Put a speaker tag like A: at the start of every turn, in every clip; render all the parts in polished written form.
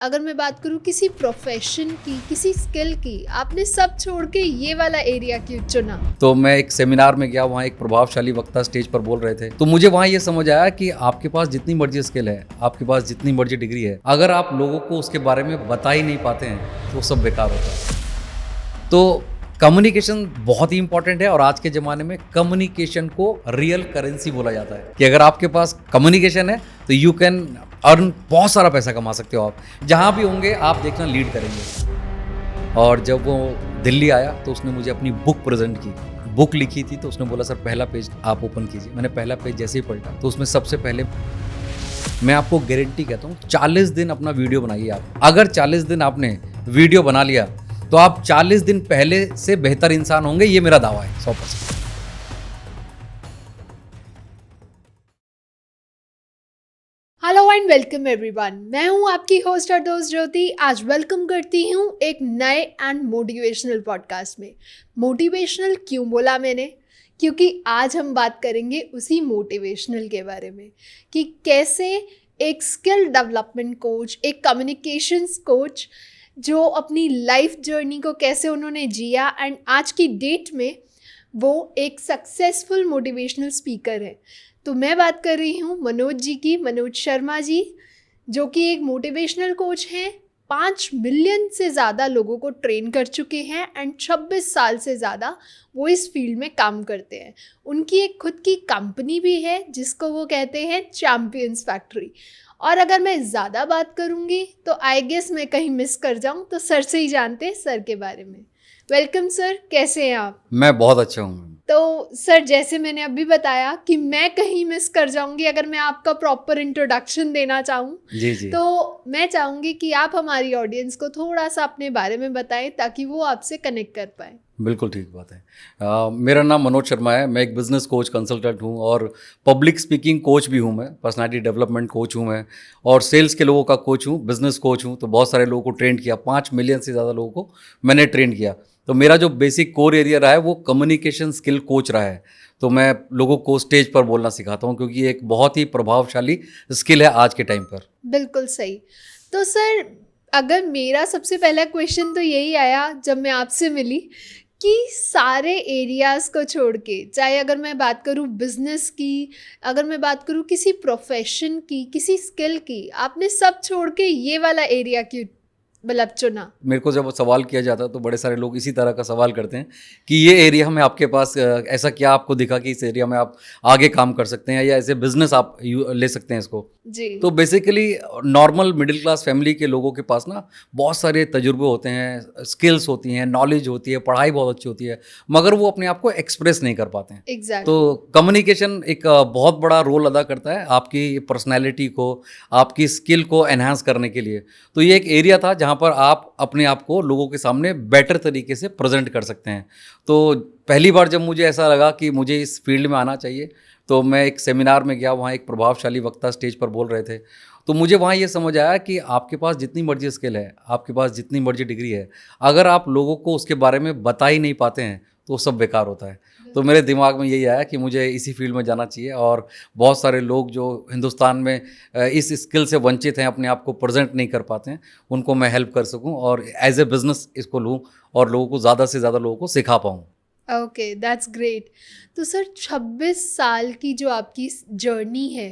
A: अगर मैं बात करूँ किसी प्रोफेशन की, किसी स्किल की, आपने सब छोड़ के ये वाला एरिया क्यों चुना?
B: तो मैं एक सेमिनार में गया, वहाँ एक प्रभावशाली वक्ता स्टेज पर बोल रहे थे, तो मुझे वहाँ ये समझ आया कि आपके पास जितनी मर्जी स्किल है, आपके पास जितनी मर्जी डिग्री है, अगर आप लोगों को उसके बारे में बता ही नहीं पाते हैं तो सब बेकार होता है। तो कम्युनिकेशन बहुत ही इंपॉर्टेंट है और आज के ज़माने में कम्युनिकेशन को रियल करेंसी बोला जाता है कि अगर आपके पास कम्युनिकेशन है तो यू कैन अर्न, बहुत सारा पैसा कमा सकते हो। आप जहाँ भी होंगे आप देखना लीड करेंगे। और जब वो दिल्ली आया तो उसने मुझे अपनी बुक प्रेजेंट की, बुक लिखी थी, तो उसने बोला सर पहला पेज आप ओपन कीजिए। मैंने पहला पेज जैसे ही पलटा तो उसमें सबसे पहले, मैं आपको गारंटी कहता हूँ 40 दिन अपना वीडियो बनाइए आप। अगर 40 दिन आपने वीडियो बना लिया तो आप 40 दिन पहले से बेहतर इंसान होंगे, ये मेरा दावा है 100%।
A: हेलो एंड वेलकम एवरीवन, मैं हूँ आपकी होस्ट और दोस्त ज्योति। आज वेलकम करती हूँ एक नए एंड मोटिवेशनल पॉडकास्ट में। मोटिवेशनल क्यों बोला मैंने? क्योंकि आज हम बात करेंगे उसी मोटिवेशनल के बारे में कि कैसे एक स्किल डेवलपमेंट कोच, एक कम्युनिकेशंस कोच जो अपनी लाइफ जर्नी को कैसे उन्होंने जिया एंड आज की डेट में वो एक सक्सेसफुल मोटिवेशनल स्पीकर है। तो मैं बात कर रही हूँ मनोज जी की, मनोज शर्मा जी, जो कि एक मोटिवेशनल कोच हैं। 5 मिलियन से ज़्यादा लोगों को ट्रेन कर चुके हैं एंड 26 साल से ज़्यादा वो इस फील्ड में काम करते हैं। उनकी एक खुद की कंपनी भी है जिसको वो कहते हैं चैम्पियंस फैक्ट्री। और अगर मैं ज़्यादा बात करूँगी तो आई गेस मैं कहीं मिस कर जाऊँ, तो सर से ही जानते हैं सर के बारे में। वेलकम सर, कैसे हैं आप?
B: मैं बहुत अच्छा हूँ।
A: तो सर, जैसे मैंने अभी बताया कि मैं कहीं मिस कर जाऊंगी अगर मैं आपका प्रॉपर इंट्रोडक्शन देना चाहूँ,
B: जी जी,
A: तो मैं चाहूँगी कि आप हमारी ऑडियंस को थोड़ा सा अपने बारे में बताएं ताकि वो आपसे कनेक्ट कर पाए।
B: बिल्कुल ठीक बात है। मेरा नाम मनोज शर्मा है। मैं एक बिजनेस कोच कंसल्टेंट हूँ और पब्लिक स्पीकिंग कोच भी हूँ। मैं पर्सनालिटी डेवलपमेंट कोच हूँ मैं, और सेल्स के लोगों का कोच हूँ, बिजनेस कोच हूँ। तो बहुत सारे लोगों को ट्रेन किया, 5 मिलियन से ज़्यादा लोगों को मैंने ट्रेन किया। तो मेरा जो बेसिक कोर एरिया रहा है वो कम्युनिकेशन स्किल कोच रहा है। तो मैं लोगों को स्टेज पर बोलना सिखाता हूँ क्योंकि ये एक बहुत ही प्रभावशाली स्किल है आज के टाइम पर।
A: बिल्कुल सही। तो सर, अगर मेरा सबसे पहला क्वेश्चन तो यही आया जब मैं आपसे मिली कि सारे एरियाज़ को छोड़ के, चाहे अगर मैं बात करूँ बिजनेस की, अगर मैं बात करूँ किसी प्रोफेशन की, किसी स्किल की, आपने सब छोड़ के ये वाला एरिया क्यों मतलब चुना?
B: मेरे को जब सवाल किया जाता है तो बड़े सारे लोग इसी तरह का सवाल करते हैं कि ये एरिया में आपके पास ऐसा क्या आपको दिखा कि इस एरिया में आप आगे काम कर सकते हैं या ऐसे बिजनेस आप ले सकते हैं इसको।
A: जी।
B: तो basically normal middle class family के लोगों के पास ना बहुत सारे तजुर्बे होते हैं, स्किल्स होती हैं, नॉलेज होती है, पढ़ाई बहुत अच्छी होती है, मगर वो अपने आप को एक्सप्रेस नहीं कर पाते हैं। तो
A: एग्जैक्टली।
B: कम्युनिकेशन एक बहुत बड़ा रोल अदा करता है आपकी पर्सनैलिटी को, आपकी स्किल को एनहांस करने के लिए। तो ये एक एरिया था जहाँ पर आप अपने आप को लोगों के सामने बेटर तरीके से प्रेजेंट कर सकते हैं। तो पहली बार जब मुझे ऐसा लगा कि मुझे इस फील्ड में आना चाहिए तो मैं एक सेमिनार में गया, वहाँ एक प्रभावशाली वक्ता स्टेज पर बोल रहे थे, तो मुझे वहाँ ये समझ आया कि आपके पास जितनी मर्जी स्किल है, आपके पास जितनी मर्जी डिग्री है, अगर आप लोगों को उसके बारे में बता ही नहीं पाते हैं तो सब बेकार होता है। तो मेरे दिमाग में यही आया कि मुझे इसी फील्ड में जाना चाहिए और बहुत सारे लोग जो हिंदुस्तान में इस स्किल से वंचित हैं, अपने आप को प्रेजेंट नहीं कर पाते हैं, उनको मैं हेल्प कर सकूं और एज ए बिजनेस इसको लूं और लोगों को ज़्यादा से ज़्यादा लोगों को सिखा पाऊँ।
A: Okay, that's great. तो सर, 26 साल की जो आपकी जर्नी है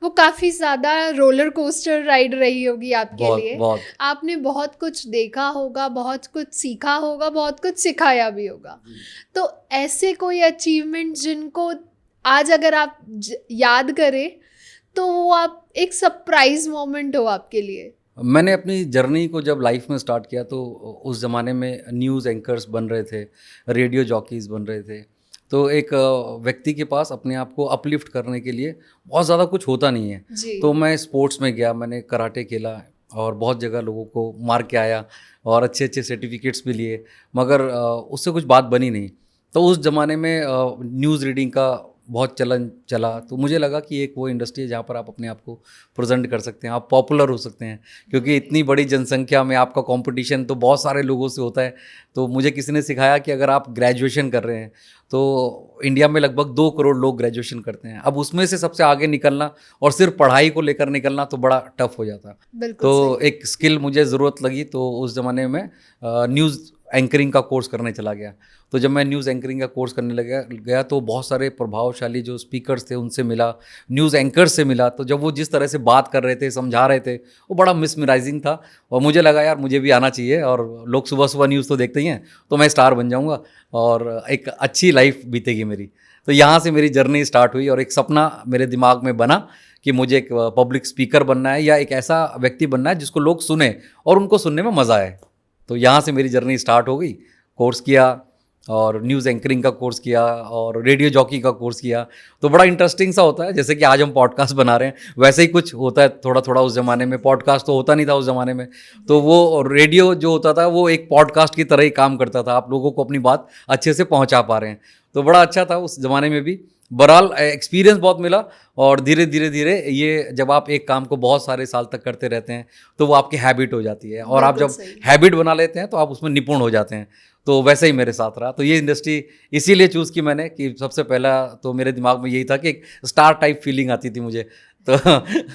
A: वो काफ़ी ज़्यादा रोलर कोस्टर राइड रही होगी आपके
B: बहुत
A: लिए।
B: बहुत।
A: आपने बहुत कुछ देखा होगा, बहुत कुछ सीखा होगा, बहुत कुछ सिखाया भी होगा। तो ऐसे कोई अचीवमेंट जिनको आज अगर आप याद करें तो वो आप एक सरप्राइज मोमेंट हो आपके लिए?
B: मैंने अपनी जर्नी को जब लाइफ में स्टार्ट किया तो उस ज़माने में न्यूज़ एंकर्स बन रहे थे, रेडियो जॉकीज़ बन रहे थे। तो एक व्यक्ति के पास अपने आप को अपलिफ्ट करने के लिए बहुत ज़्यादा कुछ होता नहीं है।
A: जी।
B: तो मैं स्पोर्ट्स में गया, मैंने कराटे खेला और बहुत जगह लोगों को मार के आया और अच्छे अच्छे सर्टिफिकेट्स भी लिए, मगर उससे कुछ बात बनी नहीं। तो उस ज़माने में न्यूज़ रीडिंग का बहुत चलन चला, तो मुझे लगा कि एक वो इंडस्ट्री है जहाँ पर आप अपने आप को प्रेजेंट कर सकते हैं, आप पॉपुलर हो सकते हैं, क्योंकि इतनी बड़ी जनसंख्या में आपका कंपटीशन तो बहुत सारे लोगों से होता है। तो मुझे किसी ने सिखाया कि अगर आप ग्रेजुएशन कर रहे हैं तो इंडिया में लगभग 2 करोड़ लोग ग्रेजुएशन करते हैं, अब उसमें से सबसे आगे निकलना और सिर्फ पढ़ाई को लेकर निकलना तो बड़ा टफ हो जाता।
A: बिल्कुल
B: तो
A: सही।
B: एक स्किल मुझे ज़रूरत लगी, तो उस ज़माने में न्यूज़ एंकरिंग का कोर्स करने चला गया। तो जब मैं न्यूज़ एंकरिंग का कोर्स करने गया तो बहुत सारे प्रभावशाली जो स्पीकर्स थे उनसे मिला, न्यूज़ एंकर्स से मिला। तो जब वो जिस तरह से बात कर रहे थे, समझा रहे थे, वो बड़ा मिसमराइजिंग था और मुझे लगा यार मुझे भी आना चाहिए, और लोग सुबह सुबह न्यूज़ तो देखते ही हैं, तो मैं स्टार बन जाऊँगा और एक अच्छी लाइफ बीतेगी मेरी। तो यहाँ से मेरी जर्नी स्टार्ट हुई और एक सपना मेरे दिमाग में बना कि मुझे एक पब्लिक स्पीकर बनना है या एक ऐसा व्यक्ति बनना है जिसको लोग सुने और उनको सुनने में मज़ा आए। तो यहाँ से मेरी जर्नी स्टार्ट हो गई। कोर्स किया और न्यूज़ एंकरिंग का कोर्स किया और रेडियो जॉकी का कोर्स किया। तो बड़ा इंटरेस्टिंग सा होता है, जैसे कि आज हम पॉडकास्ट बना रहे हैं वैसे ही कुछ होता है थोड़ा थोड़ा। उस ज़माने में पॉडकास्ट तो होता नहीं था उस ज़माने में, तो वो रेडियो जो होता था वो एक पॉडकास्ट की तरह ही काम करता था, आप लोगों को अपनी बात अच्छे से पहुँचा पा रहे हैं। तो बड़ा अच्छा था उस ज़माने में भी। बहरहाल एक्सपीरियंस बहुत मिला और धीरे धीरे धीरे ये जब आप एक काम को बहुत सारे साल तक करते रहते हैं तो वो आपकी हैबिट हो जाती है, और आप
A: बिल्कुल
B: जब
A: सही।
B: हैबिट बना लेते हैं तो आप उसमें निपुण हो जाते हैं। तो वैसे ही मेरे साथ रहा। तो ये इंडस्ट्री इसीलिए चूज़ की मैंने कि सबसे पहला तो मेरे दिमाग में यही था कि एक स्टार टाइप फीलिंग आती थी मुझे। तो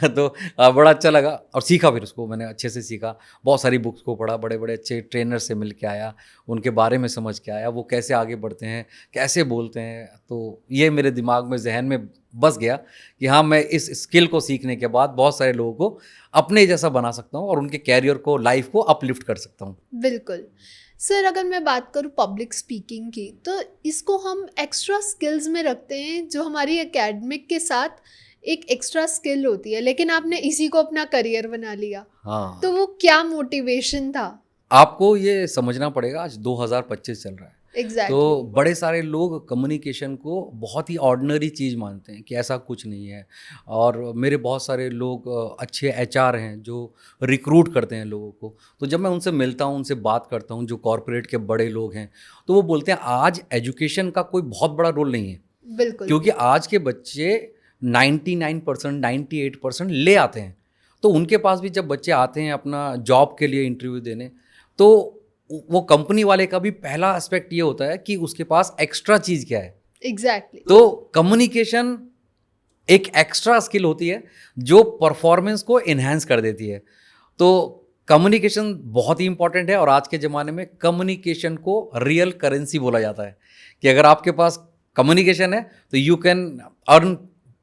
B: तो बड़ा अच्छा लगा और सीखा, फिर उसको मैंने अच्छे से सीखा। बहुत सारी बुक्स को पढ़ा, बड़े बड़े अच्छे ट्रेनर से मिल के आया, उनके बारे में समझ के आया, वो कैसे आगे बढ़ते हैं, कैसे बोलते हैं। तो ये मेरे दिमाग में, जहन में बस गया कि हाँ, मैं इस स्किल को सीखने के बाद बहुत सारे लोगों को अपने जैसा बना सकता हूँ और उनके कैरियर को, लाइफ को अपलिफ्ट कर सकता हूँ।
A: बिल्कुल। सर, अगर मैं बात करूँ पब्लिक स्पीकिंग की, तो इसको हम एक्स्ट्रा स्किल्स में रखते हैं जो हमारी एकेडमिक के साथ एक एक्स्ट्रा स्किल होती है, लेकिन आपने इसी को अपना करियर बना लिया।
B: हाँ,
A: तो वो क्या मोटिवेशन था?
B: आपको ये समझना पड़ेगा, आज 2025 चल रहा है। तो
A: एग्जैक्टली।
B: बड़े सारे लोग कम्युनिकेशन को बहुत ही ऑर्डिनरी चीज़ मानते हैं कि ऐसा कुछ नहीं है। और मेरे बहुत सारे लोग अच्छे एचआर हैं जो रिक्रूट करते हैं लोगों को। तो जब मैं उनसे मिलता हूँ, उनसे बात करता हूँ, जो कॉरपोरेट के बड़े लोग हैं, तो वो बोलते हैं आज एजुकेशन का कोई बहुत बड़ा रोल नहीं है,
A: बिल्कुल।
B: क्योंकि आज के बच्चे 99%, 98% ले आते हैं। तो उनके पास भी जब बच्चे आते हैं अपना जॉब के लिए इंटरव्यू देने, तो वो कंपनी वाले का भी पहला एस्पेक्ट ये होता है कि उसके पास एक्स्ट्रा चीज़ क्या है।
A: एग्जैक्टली।
B: तो कम्युनिकेशन एक एक्स्ट्रा स्किल होती है जो परफॉर्मेंस को इन्हेंस कर देती है। तो कम्युनिकेशन बहुत ही इंपॉर्टेंट है और आज के ज़माने में कम्युनिकेशन को रियल करेंसी बोला जाता है कि अगर आपके पास कम्युनिकेशन है तो यू कैन अर्न,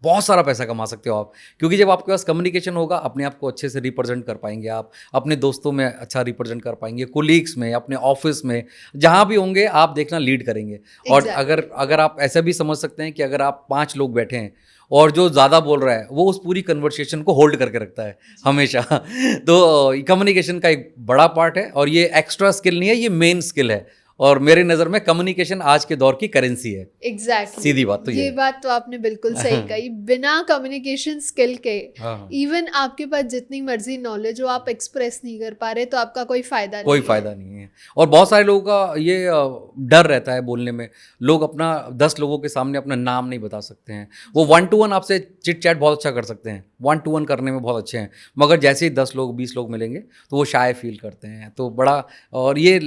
B: बहुत सारा पैसा कमा सकते हो आप। क्योंकि जब आपके पास कम्युनिकेशन होगा, अपने आप को अच्छे से रिप्रेजेंट कर पाएंगे, आप अपने दोस्तों में अच्छा रिप्रेजेंट कर पाएंगे, कोलीग्स में, अपने ऑफिस में, जहाँ भी होंगे आप देखना लीड करेंगे। और
A: Exactly.
B: अगर आप ऐसा भी समझ सकते हैं कि अगर आप 5 लोग बैठे हैं और जो ज़्यादा बोल रहा है वो उस पूरी कन्वर्सेशन को होल्ड करके रखता है हमेशा। तो कम्युनिकेशन का एक बड़ा पार्ट है और ये एक्स्ट्रा स्किल नहीं है, ये मेन स्किल है। और मेरे नज़र में कम्युनिकेशन आज के दौर की करेंसी है।
A: एग्जैक्टली।
B: सीधी बात तो ये
A: ये
B: है।
A: बात तो आपने बिल्कुल सही कही। बिना कम्युनिकेशन स्किल के
B: हाँ,
A: इवन आपके पास जितनी मर्जी नॉलेज हो, आप एक्सप्रेस नहीं कर पा रहे तो आपका कोई फायदा
B: कोई
A: नहीं
B: फ़ायदा नहीं है। और बहुत सारे लोगों का ये डर रहता है बोलने में। लोग अपना 10 लोगों के सामने अपना नाम नहीं बता सकते हैं। वो 1 टू 1 आपसे चिट चैट बहुत अच्छा कर सकते हैं, 1 टू 1 करने में बहुत अच्छे हैं, मगर जैसे ही 10 लोग 20 लोग मिलेंगे तो वो शाय फील करते हैं। तो बड़ा, और ये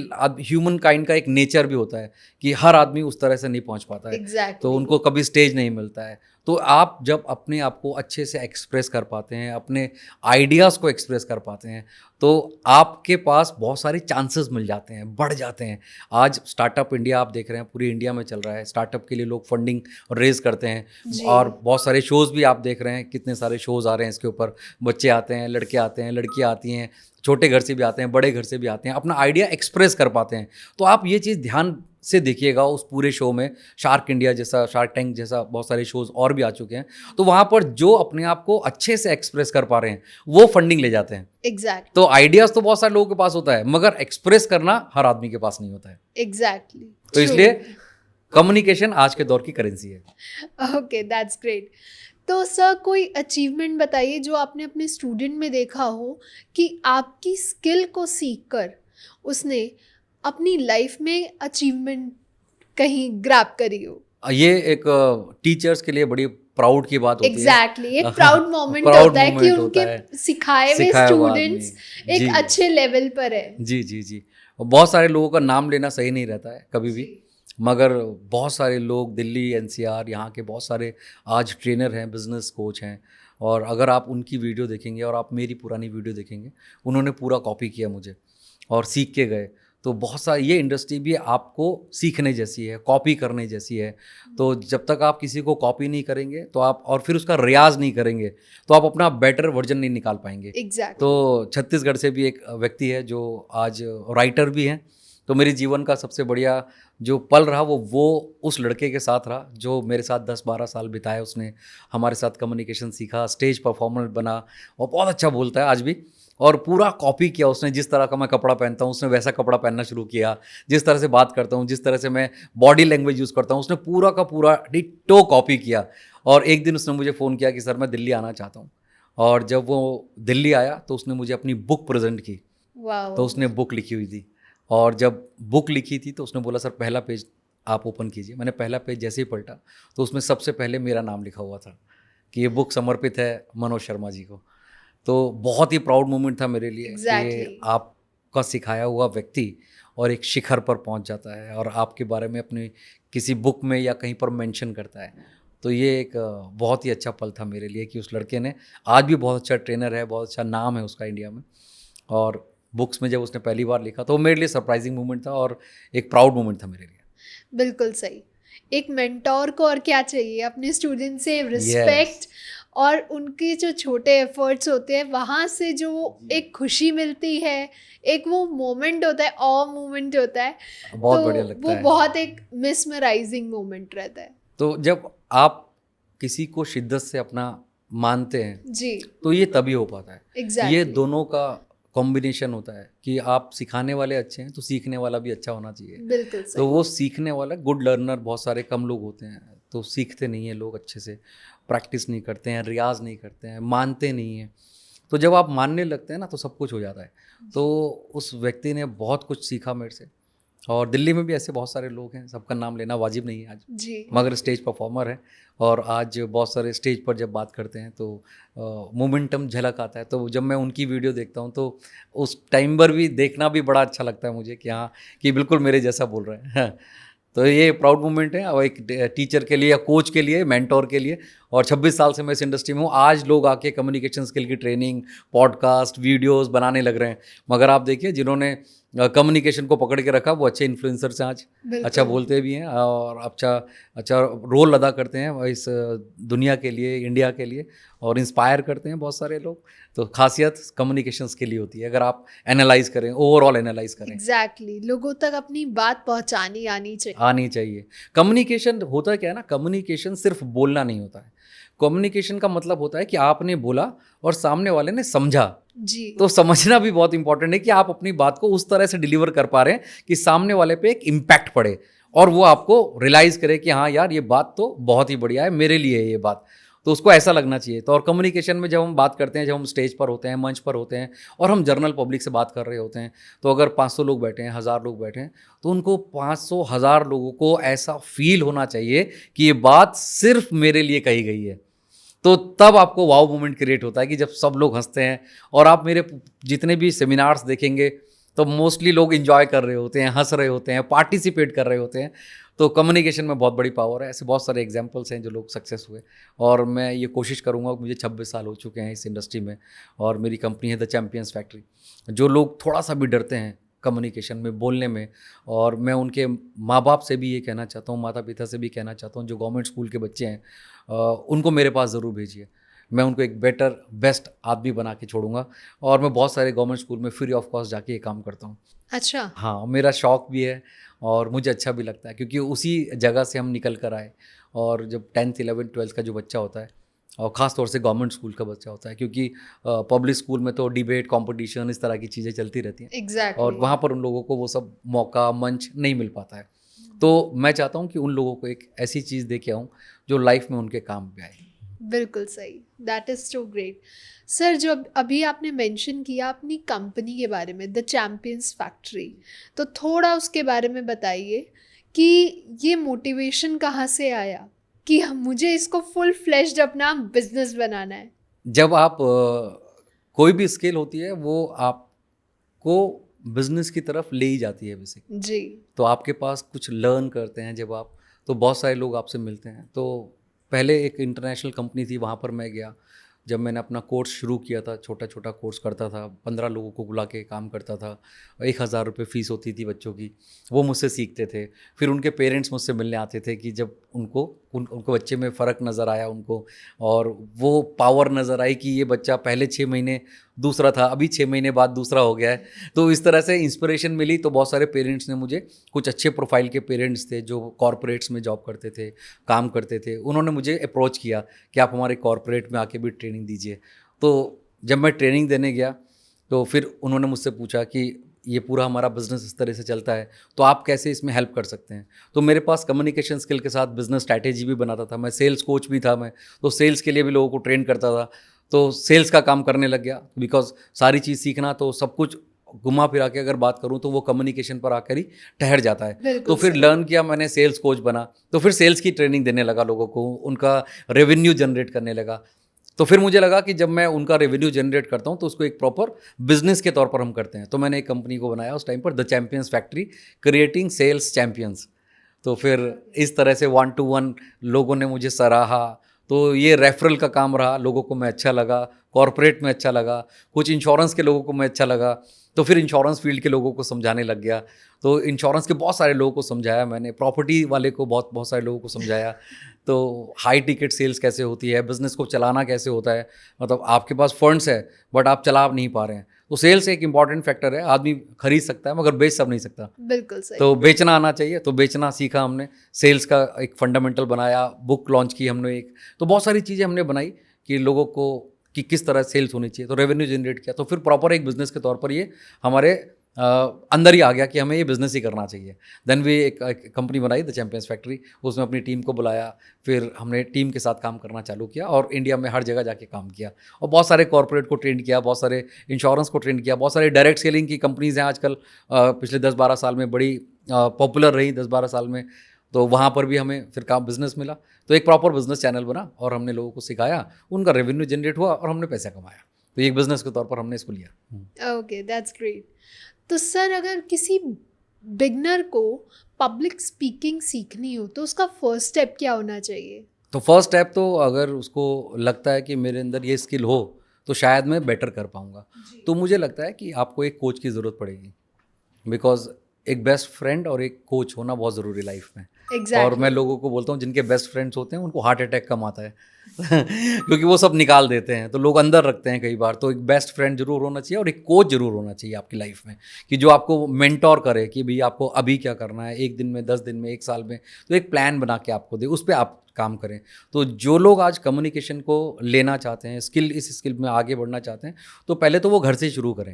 B: ह्यूमन काइंड का एक नेचर भी होता है कि हर आदमी उस तरह से नहीं पहुंच पाता है।
A: एग्जैक्टली।
B: तो उनको कभी स्टेज नहीं मिलता है। तो आप जब अपने आप को अच्छे से एक्सप्रेस कर पाते हैं, अपने आइडियाज़ को एक्सप्रेस कर पाते हैं, तो आपके पास बहुत सारे चांसेस मिल जाते हैं, बढ़ जाते हैं। आज स्टार्टअप इंडिया आप देख रहे हैं, पूरी इंडिया में चल रहा है। स्टार्टअप के लिए लोग फंडिंग रेज करते हैं
A: जी।
B: और बहुत सारे शोज़ भी आप देख रहे हैं, कितने सारे शोज़ आ रहे हैं इसके ऊपर। बच्चे आते हैं, लड़के आते हैं, लड़कियाँ आती हैं, छोटे घर से भी आते हैं, बड़े घर से भी आते हैं, अपना आइडिया एक्सप्रेस कर पाते हैं। तो आप ये चीज़ ध्यान से देखिएगा उस पूरे शो में। शार्क इंडिया जैसा, शार्क टैंक जैसा बहुत सारे शोज़ और भी आ चुके हैं। तो वहाँ पर जो अपने आप को अच्छे से एक्सप्रेस कर पा रहे हैं वो फंडिंग ले जाते हैं।
A: एग्जैक्टली।
B: तो आइडियाज़ तो बहुत सारे लोगों के पास होता है, मगर एक्सप्रेस करना हर आदमी के पास नहीं होता है।
A: एग्जैक्टली।
B: तो इसलिए कम्युनिकेशन आज के दौर की करेंसी है।
A: Okay, that's great. तो सर, कोई अचीवमेंट बताइए जो आपने अपने स्टूडेंट में देखा हो कि आपकी स्किल को सीखकर उसने अपनी लाइफ में अचीवमेंट कहीं ग्रैब करी हो।
B: ये एक टीचर्स के लिए बड़ी प्राउड की बात होती है।
A: एग्जैक्टली एक प्राउड मोमेंट
B: Proud
A: होता है कि
B: moment होता
A: उनके
B: है,
A: सिखाए हुए
B: सिखाया हुआ
A: स्टूडेंट्स
B: आदमी।
A: एक
B: जी
A: अच्छे लेवल पर है।
B: जी जी जी। और बहुत सारे लोगों का नाम लेना सही नहीं रहता है कभी भी, मगर बहुत सारे लोग दिल्ली एनसीआर यहाँ के बहुत सारे आज ट्रेनर हैं, बिजनेस कोच हैं, और अगर आप उनकी वीडियो देखेंगे और आप मेरी पुरानी वीडियो देखेंगे, उन्होंने पूरा कॉपी किया मुझे और सीख के गए। तो बहुत सारी ये इंडस्ट्री भी आपको सीखने जैसी है, कॉपी करने जैसी है। तो जब तक आप किसी को कॉपी नहीं करेंगे तो आप, और फिर उसका रियाज नहीं करेंगे, तो आप अपना बेटर वर्जन नहीं निकाल पाएंगे।
A: एग्जैक्टली
B: तो छत्तीसगढ़ से भी एक व्यक्ति है जो आज राइटर भी हैं। तो मेरे जीवन का सबसे बढ़िया जो पल रहा वो उस लड़के के साथ रहा जो मेरे साथ 10-12 साल बिताए। उसने हमारे साथ कम्युनिकेशन सीखा, स्टेज परफॉर्मर बना और बहुत अच्छा बोलता है आज भी। और पूरा कॉपी किया उसने, जिस तरह का मैं कपड़ा पहनता हूँ उसने वैसा कपड़ा पहनना शुरू किया, जिस तरह से बात करता हूँ, जिस तरह से मैं बॉडी लैंग्वेज यूज़ करता हूँ, उसने पूरा का पूरा डिट्टो कॉपी किया। और एक दिन उसने मुझे फ़ोन किया कि सर मैं दिल्ली आना चाहता हूँ। और जब वो दिल्ली आया तो उसने मुझे अपनी बुक प्रेजेंट की।
A: वाओ
B: तो उसने बुक लिखी हुई थी, और जब बुक लिखी थी तो उसने बोला सर पहला पेज आप ओपन कीजिए। मैंने पहला पेज जैसे ही पलटा तो उसमें सबसे पहले मेरा नाम लिखा हुआ था कि ये बुक समर्पित है मनोज शर्मा जी को। तो बहुत ही प्राउड मोमेंट था मेरे लिए
A: एग्जैक्टली
B: कि आपका सिखाया हुआ व्यक्ति और एक शिखर पर पहुंच जाता है और आपके बारे में अपनी किसी बुक में या कहीं पर मेंशन करता है। तो ये एक बहुत ही अच्छा पल था मेरे लिए कि उस लड़के ने, आज भी बहुत अच्छा ट्रेनर है, बहुत अच्छा नाम है उसका इंडिया में, और बुक्स में जब उसने पहली बार लिखा तो वो मेरे लिए सरप्राइजिंग मोमेंट था और एक प्राउड मोमेंट था मेरे लिए।
A: बिल्कुल सही। एक मेंटोर को और क्या चाहिए, अपने स्टूडेंट से
B: यस
A: रिस्पेक्ट और उनके जो छोटे एफर्ट्स होते हैं वहाँ से जो एक खुशी मिलती है, एक वो मोमेंट होता है, ऑ मोमेंट होता है,
B: बहुत
A: तो
B: बढ़िया लगता
A: वो
B: है।
A: बहुत एक मिसमराइजिंग मोमेंट रहता है।
B: तो जब आप किसी को शिद्दत से अपना मानते हैं
A: जी
B: तो ये तभी हो पाता है। ये
A: एग्जैक्टली
B: दोनों का कॉम्बिनेशन होता है कि आप सिखाने वाले अच्छे हैं तो सीखने वाला भी अच्छा होना चाहिए।
A: बिल्कुल
B: तो
A: सही।
B: वो सीखने वाला, गुड लर्नर बहुत सारे कम लोग होते हैं, तो सीखते नहीं हैं लोग अच्छे से, प्रैक्टिस नहीं करते हैं, रियाज नहीं करते हैं, मानते नहीं हैं। तो जब आप मानने लगते हैं ना तो सब कुछ हो जाता है। तो उस व्यक्ति ने बहुत कुछ सीखा मेरे से, और दिल्ली में भी ऐसे बहुत सारे लोग हैं, सबका नाम लेना वाजिब नहीं है आज,
A: जी
B: मगर स्टेज परफॉर्मर है। और आज बहुत सारे स्टेज पर जब बात करते हैं तो मोमेंटम झलक आता है। तो जब मैं उनकी वीडियो देखता हूँ तो उस टाइम पर भी देखना भी बड़ा अच्छा लगता है मुझे कि हाँ, कि बिल्कुल मेरे जैसा बोल रहे हैं। तो ये प्राउड मोमेंट है, और एक टीचर के लिए या कोच के लिए, मेंटोर के लिए। और 26 साल से मैं इस इंडस्ट्री में हूँ। आज लोग आके कम्युनिकेशन स्किल की ट्रेनिंग, पॉडकास्ट, वीडियोस बनाने लग रहे हैं, मगर आप देखिए जिन्होंने कम्युनिकेशन को पकड़ के रखा वो अच्छे इन्फ्लुएंसर्स हैं आज, अच्छा
A: बिल्कुल
B: बोलते भी हैं और अच्छा अच्छा रोल अदा करते हैं इस दुनिया के लिए, इंडिया के लिए, और इंस्पायर करते हैं बहुत सारे लोग। तो खासियत कम्युनिकेशन के लिए होती है, अगर आप एनालाइज करें, ओवरऑल एनालाइज करें।
A: एग्जैक्टली लोगों तक अपनी बात पहुंचानी आनी चाहिए।
B: आनी चाहिए। कम्युनिकेशन होता क्या है ना, कम्युनिकेशन सिर्फ बोलना नहीं होता है। कम्युनिकेशन का मतलब होता है कि आपने बोला और सामने वाले ने समझा।
A: जी
B: तो समझना भी बहुत इंपॉर्टेंट है कि आप अपनी बात को उस तरह से डिलीवर कर पा रहे हैं कि सामने वाले पे एक इम्पैक्ट पड़े और वो आपको रियलाइज़ करे कि हाँ यार, ये बात तो बहुत ही बढ़िया है, मेरे लिए है ये बात। तो उसको ऐसा लगना चाहिए। तो और कम्युनिकेशन में जब हम बात करते हैं, जब हम स्टेज पर होते हैं, मंच पर होते हैं और हम जनरल पब्लिक से बात कर रहे होते हैं, तो अगर 500 लोग बैठे हैं, 1000 लोग बैठे हैं, तो उनको 500 1000 लोगों को ऐसा फील होना चाहिए कि ये बात सिर्फ मेरे लिए कही गई है। तो तब आपको वाव मोमेंट क्रिएट होता है कि जब सब लोग हंसते हैं। और आप मेरे जितने भी सेमिनार्स देखेंगे तो मोस्टली लोग इन्जॉय कर रहे होते हैं, हंस रहे होते हैं, पार्टिसिपेट कर रहे होते हैं। तो कम्युनिकेशन में बहुत बड़ी पावर है। ऐसे बहुत सारे एग्जांपल्स हैं जो लोग सक्सेस हुए, और मैं ये कोशिश करूँगा। मुझे 26 साल हो चुके हैं इस इंडस्ट्री में, और मेरी कंपनी है द चैम्पियंस फैक्ट्री। जो लोग थोड़ा सा भी डरते हैं कम्युनिकेशन में, बोलने में, और मैं उनके माँ बाप से भी ये कहना चाहता हूँ, माता पिता से भी कहना चाहता हूँ, जो गवर्नमेंट स्कूल के बच्चे हैं, उनको मेरे पास ज़रूर भेजिए। मैं उनको एक बेटर, बेस्ट आदमी बना के छोड़ूंगा। और मैं बहुत सारे गवर्नमेंट स्कूल में फ्री ऑफ कॉस्ट जाके ये काम करता हूँ।
A: अच्छा
B: हाँ, मेरा शौक भी है और मुझे अच्छा भी लगता है, क्योंकि उसी जगह से हम निकल कर आए। और जब 10th 11th 12th का जो बच्चा होता है, और ख़ास तौर से गवर्नमेंट स्कूल का बच्चा होता है, क्योंकि पब्लिक स्कूल में तो डिबेट, कंपटीशन, इस तरह की चीज़ें चलती रहती हैं, और
A: एग्जैक्टली
B: वहाँ पर उन लोगों को वो सब मौका, मंच नहीं मिल पाता है। तो मैं चाहता हूँ कि उन लोगों को एक ऐसी चीज़ दे के आऊँ जो लाइफ में उनके काम पे आए।
A: बिल्कुल सही। That is so great. Sir जो अभी आपने मेंशन किया अपनी कंपनी के बारे में, द चैम्पियंस फैक्ट्री, तो थोड़ा उसके बारे में बताइए कि ये मोटिवेशन कहाँ से आया कि मुझे इसको फुल फ्लेश्ड अपना बिजनेस बनाना है?
B: जब आप कोई भी स्किल होती है वो आपको बिजनेस की तरफ ले ही जाती है बेसिक।
A: जी।
B: तो आपके पास कुछ लर्न करते हैं जब आप, तो बहुत सारे लोग आपसे मिलते हैं। तो पहले एक इंटरनेशनल कंपनी थी, वहाँ पर मैं गया। जब मैंने अपना कोर्स शुरू किया था, छोटा छोटा कोर्स करता था, 15 लोगों को बुला के काम करता था, 1,000 रुपये फ़ीस होती थी बच्चों की। वो मुझसे सीखते थे, फिर उनके पेरेंट्स मुझसे मिलने आते थे कि जब उनको बच्चे में फ़र्क नज़र आया उनको, और वो पावर नज़र आई कि ये बच्चा पहले 6 महीने दूसरा था, अभी 6 महीने बाद दूसरा हो गया है। तो इस तरह से इंस्पिरेशन मिली। तो बहुत सारे पेरेंट्स ने मुझे, कुछ अच्छे प्रोफाइल के पेरेंट्स थे जो कॉरपोरेट्स में जॉब करते थे, काम करते थे, उन्होंने मुझे अप्रोच किया कि आप हमारे कॉरपोरेट में आके भी ट्रेनिंग दीजिए। तो जब मैं ट्रेनिंग देने गया तो फिर उन्होंने मुझसे पूछा कि ये पूरा हमारा बिज़नेस इस तरह से चलता है, तो आप कैसे इसमें हेल्प कर सकते हैं। तो मेरे पास कम्युनिकेशन स्किल के साथ बिज़नेस स्ट्रैटेजी भी बनाता था, मैं सेल्स कोच भी था। मैं तो सेल्स के लिए भी लोगों को ट्रेन करता था। तो सेल्स का काम करने लग गया, बिकॉज सारी चीज़ सीखना, तो सब कुछ घुमा फिरा के अगर बात करूं तो वो कम्युनिकेशन पर आकर ही ठहर जाता है।
A: बिल्कुल
B: तो फिर
A: सही।
B: लर्न किया मैंने, सेल्स कोच बना, तो फिर सेल्स की ट्रेनिंग देने लगा लोगों को, उनका रेवेन्यू जनरेट करने लगा। तो फिर मुझे लगा कि जब मैं उनका रेवेन्यू जनरेट करता हूँ तो उसको एक प्रॉपर बिजनेस के तौर पर हम करते हैं। तो मैंने एक कंपनी को बनाया उस टाइम पर, the champions factory, creating sales champions. तो फिर इस तरह से 1 to 1 लोगों ने मुझे सराहा। तो ये रेफरल का काम रहा, लोगों को मैं अच्छा लगा, कॉरपोरेट में अच्छा लगा, कुछ इंश्योरेंस के लोगों को मैं अच्छा लगा। तो फिर इंश्योरेंस फील्ड के लोगों को समझाने लग गया। तो इंश्योरेंस के बहुत सारे लोगों को समझाया मैंने, प्रॉपर्टी वाले को बहुत बहुत सारे लोगों को समझाया। तो हाई टिकट सेल्स कैसे होती है, बिज़नेस को चलाना कैसे होता है, मतलब आपके पास फंड्स है बट आप चला नहीं पा रहे हैं, तो सेल्स एक इंपॉर्टेंट फैक्टर है। आदमी खरीद सकता है मगर बेच सब नहीं सकता।
A: बिल्कुल सही।
B: तो बेचना आना चाहिए, तो बेचना सीखा हमने, सेल्स का एक फंडामेंटल बनाया, बुक लॉन्च की हमने एक। तो बहुत सारी चीज़ें हमने बनाई कि लोगों को कि किस तरह सेल्स होनी चाहिए, तो रेवेन्यू जनरेट किया। तो फिर प्रॉपर एक बिज़नेस के तौर पर ये हमारे अंदर ही आ गया कि हमें ये बिज़नेस ही करना चाहिए। देन भी एक कंपनी बनाई, द चैम्पियंस फैक्ट्री, उसमें अपनी टीम को बुलाया, फिर हमने टीम के साथ काम करना चालू किया और इंडिया में हर जगह जाके काम किया और बहुत सारे कॉर्पोरेट को ट्रेंड किया, बहुत सारे इंश्योरेंस को ट्रेंड किया, बहुत सारे डायरेक्ट सेलिंग की कंपनीज़ हैं आजकल, पिछले 10-12 साल में बड़ी पॉपुलर रही 10-12 साल में। तो वहाँ पर भी हमें फिर काम बिज़नेस मिला। तो एक प्रॉपर बिज़नेस चैनल बना और हमने लोगों को सिखाया, उनका रेवेन्यू जनरेट हुआ और हमने पैसा कमाया। तो एक बिज़नेस के तौर पर हमने इसको लिया।
A: Okay, that's great. तो सर, अगर किसी बिगनर को पब्लिक स्पीकिंग सीखनी हो तो उसका फर्स्ट स्टेप क्या होना चाहिए?
B: तो फर्स्ट स्टेप तो अगर उसको लगता है कि मेरे अंदर ये स्किल हो तो शायद मैं बेटर कर पाऊँगा, तो मुझे लगता है कि आपको एक कोच की ज़रूरत पड़ेगी। बिकॉज एक बेस्ट फ्रेंड और एक कोच होना बहुत ज़रूरी है लाइफ में। और मैं लोगों को बोलता हूँ जिनके बेस्ट फ्रेंड्स होते हैं उनको हार्ट अटैक कम आता है क्योंकि वो सब निकाल देते हैं, तो लोग अंदर रखते हैं कई बार। तो एक बेस्ट फ्रेंड जरूर होना चाहिए और एक कोच जरूर होना चाहिए आपकी लाइफ में, कि जो आपको मेंटोर करे कि भाई आपको अभी क्या करना है, 1 दिन में, 10 दिन में, 1 साल में, तो एक प्लान बना के आपको दे, उस पर आप काम करें। तो जो लोग आज कम्युनिकेशन को लेना चाहते हैं, इस स्किल में आगे बढ़ना चाहते हैं, तो पहले तो वो घर से शुरू करें।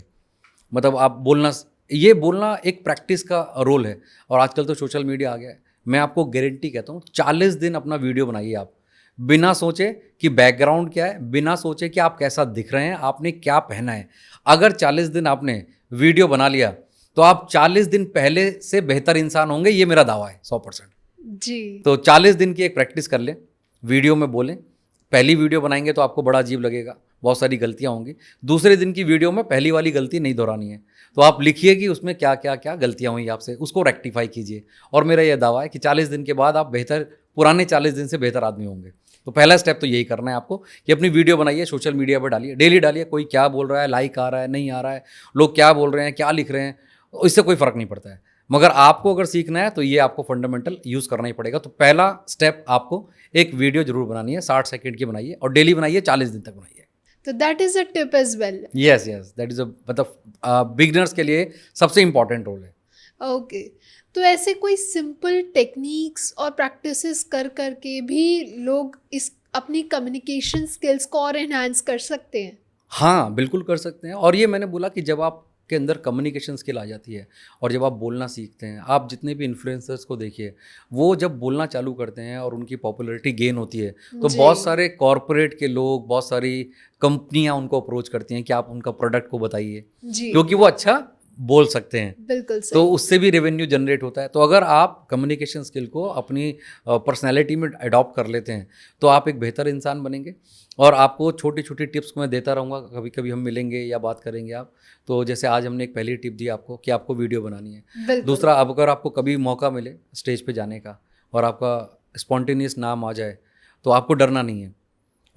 B: मतलब आप बोलना एक प्रैक्टिस का रोल है। और आजकल तो सोशल मीडिया आ गया है, मैं आपको गारंटी कहता हूँ 40 दिन अपना वीडियो बनाइए आप, बिना सोचे कि बैकग्राउंड क्या है, बिना सोचे कि आप कैसा दिख रहे हैं, आपने क्या पहना है। अगर 40 दिन आपने वीडियो बना लिया तो आप 40 दिन पहले से बेहतर इंसान होंगे, ये मेरा दावा है 100%।
A: जी।
B: तो 40 दिन की एक प्रैक्टिस कर लें, वीडियो में बोलें। पहली वीडियो बनाएंगे तो आपको बड़ा अजीब लगेगा, बहुत सारी गलतियां होंगी। दूसरे दिन की वीडियो में पहली वाली गलती नहीं दोहरानी है, तो आप लिखिए कि उसमें क्या क्या क्या गलतियां हुई आपसे, उसको रेक्टिफाई कीजिए। और मेरा यह दावा है कि 40 दिन के बाद आप पुराने 40 दिन से बेहतर आदमी होंगे। तो पहला स्टेप तो यही करना है आपको कि अपनी वीडियो बनाइए, सोशल मीडिया पर डालिए, डेली डालिए। कोई क्या बोल रहा है, लाइक आ रहा है, नहीं आ रहा है, लोग क्या बोल रहे हैं, क्या लिख रहे हैं, इससे कोई फ़र्क नहीं पड़ता है। मगर आपको अगर सीखना है तो ये आपको फंडामेंटल यूज़ करना ही पड़ेगा। तो पहला स्टेप आपको एक वीडियो जरूर बनानी है, 60 सेकंड की बनाइए और डेली बनाइए, 40 दिन तक बनाइए।
A: तो that is a tip as well.
B: Yes, that is मतलब बिगिनर्स के लिए सबसे इम्पॉर्टेंट रोल है।
A: ओके। तो ऐसे कोई सिंपल टेक्निक्स और प्रैक्टिसेस कर करके भी लोग इस अपनी कम्युनिकेशन स्किल्स को और एनहांस कर सकते हैं?
B: हाँ, बिल्कुल कर सकते हैं। और ये मैंने बोला कि जब आपके अंदर कम्युनिकेशन स्किल आ जाती है और जब आप बोलना सीखते हैं, आप जितने भी इन्फ्लुएंसर्स को देखिए, वो जब बोलना चालू करते हैं और उनकी पॉपुलैरिटी गेन होती है, तो
A: जी।
B: बहुत सारे कॉरपोरेट के लोग, बहुत सारी कंपनियां उनको अप्रोच करती हैं कि आप उनका प्रोडक्ट को बताइए,
A: जी।
B: क्योंकि वो अच्छा बोल सकते हैं,
A: बिल्कुल
B: तो
A: सही।
B: उससे भी रेवेन्यू जनरेट होता है। तो अगर आप कम्युनिकेशन स्किल को अपनी पर्सनैलिटी में अडॉप्ट कर लेते हैं तो आप एक बेहतर इंसान बनेंगे। और आपको छोटी छोटी टिप्स मैं देता रहूँगा, कभी कभी हम मिलेंगे या बात करेंगे आप। तो जैसे आज हमने एक पहली टिप दी आपको कि आपको वीडियो बनानी है।
A: बिल्कुल।
B: दूसरा, अब अगर आपको कभी मौका मिले स्टेज पे जाने का और आपका स्पॉन्टेनियस नाम आ जाए तो आपको डरना नहीं है,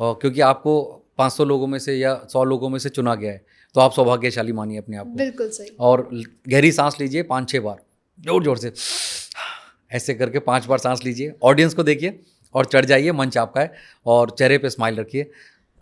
B: और क्योंकि आपको 500 लोगों में से या 100 लोगों में से चुना गया है, तो आप सौभाग्यशाली मानिए अपने आप को।
A: बिल्कुल सही।
B: और गहरी सांस लीजिए 5-6 बार, जोर जोर से ऐसे करके 5 बार सांस लीजिए, ऑडियंस को देखिए और चढ़ जाइए, मंच आपका है, और चेहरे पे स्माइल रखिए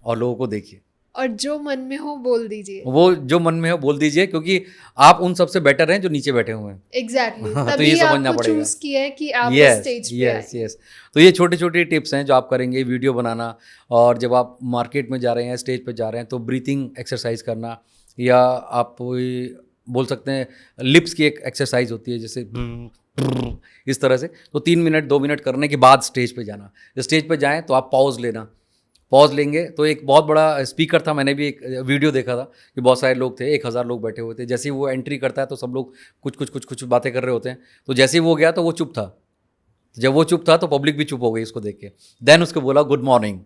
B: और लोगों को देखिए।
A: और जो मन में हो बोल दीजिए।
B: वो जो मन में हो बोल दीजिए, क्योंकि आप उन सबसे बेटर हैं जो नीचे बैठे हुए हैं।
A: एग्जैक्टली,
B: हाँ, तो
A: तभी
B: ये समझना
A: आपको
B: पड़ेगा।
A: चूज किया है कि आप
B: यस
A: स्टेज पे आए।
B: Yes yes. तो ये छोटी छोटी टिप्स हैं जो आप करेंगे, वीडियो बनाना, और जब आप मार्केट में जा रहे हैं, स्टेज पे जा रहे हैं, तो ब्रीथिंग एक्सरसाइज करना, या आप कोई बोल सकते हैं लिप्स की एक एक्सरसाइज होती है जैसे इस तरह से, तो 3 मिनट 2 मिनट करने के बाद स्टेज पे जाना। स्टेज पे जाएं तो आप पॉज लेना, पॉज लेंगे तो एक बहुत बड़ा स्पीकर था, मैंने भी एक वीडियो देखा था कि बहुत सारे लोग थे, 1000 लोग बैठे हुए थे। जैसे ही वो एंट्री करता है तो सब लोग कुछ बातें कर रहे होते हैं, तो जैसे ही वो गया तो वो चुप था। जब वो चुप था तो पब्लिक भी चुप हो गई उसको देख के। देन उसको बोला गुड मॉर्निंग।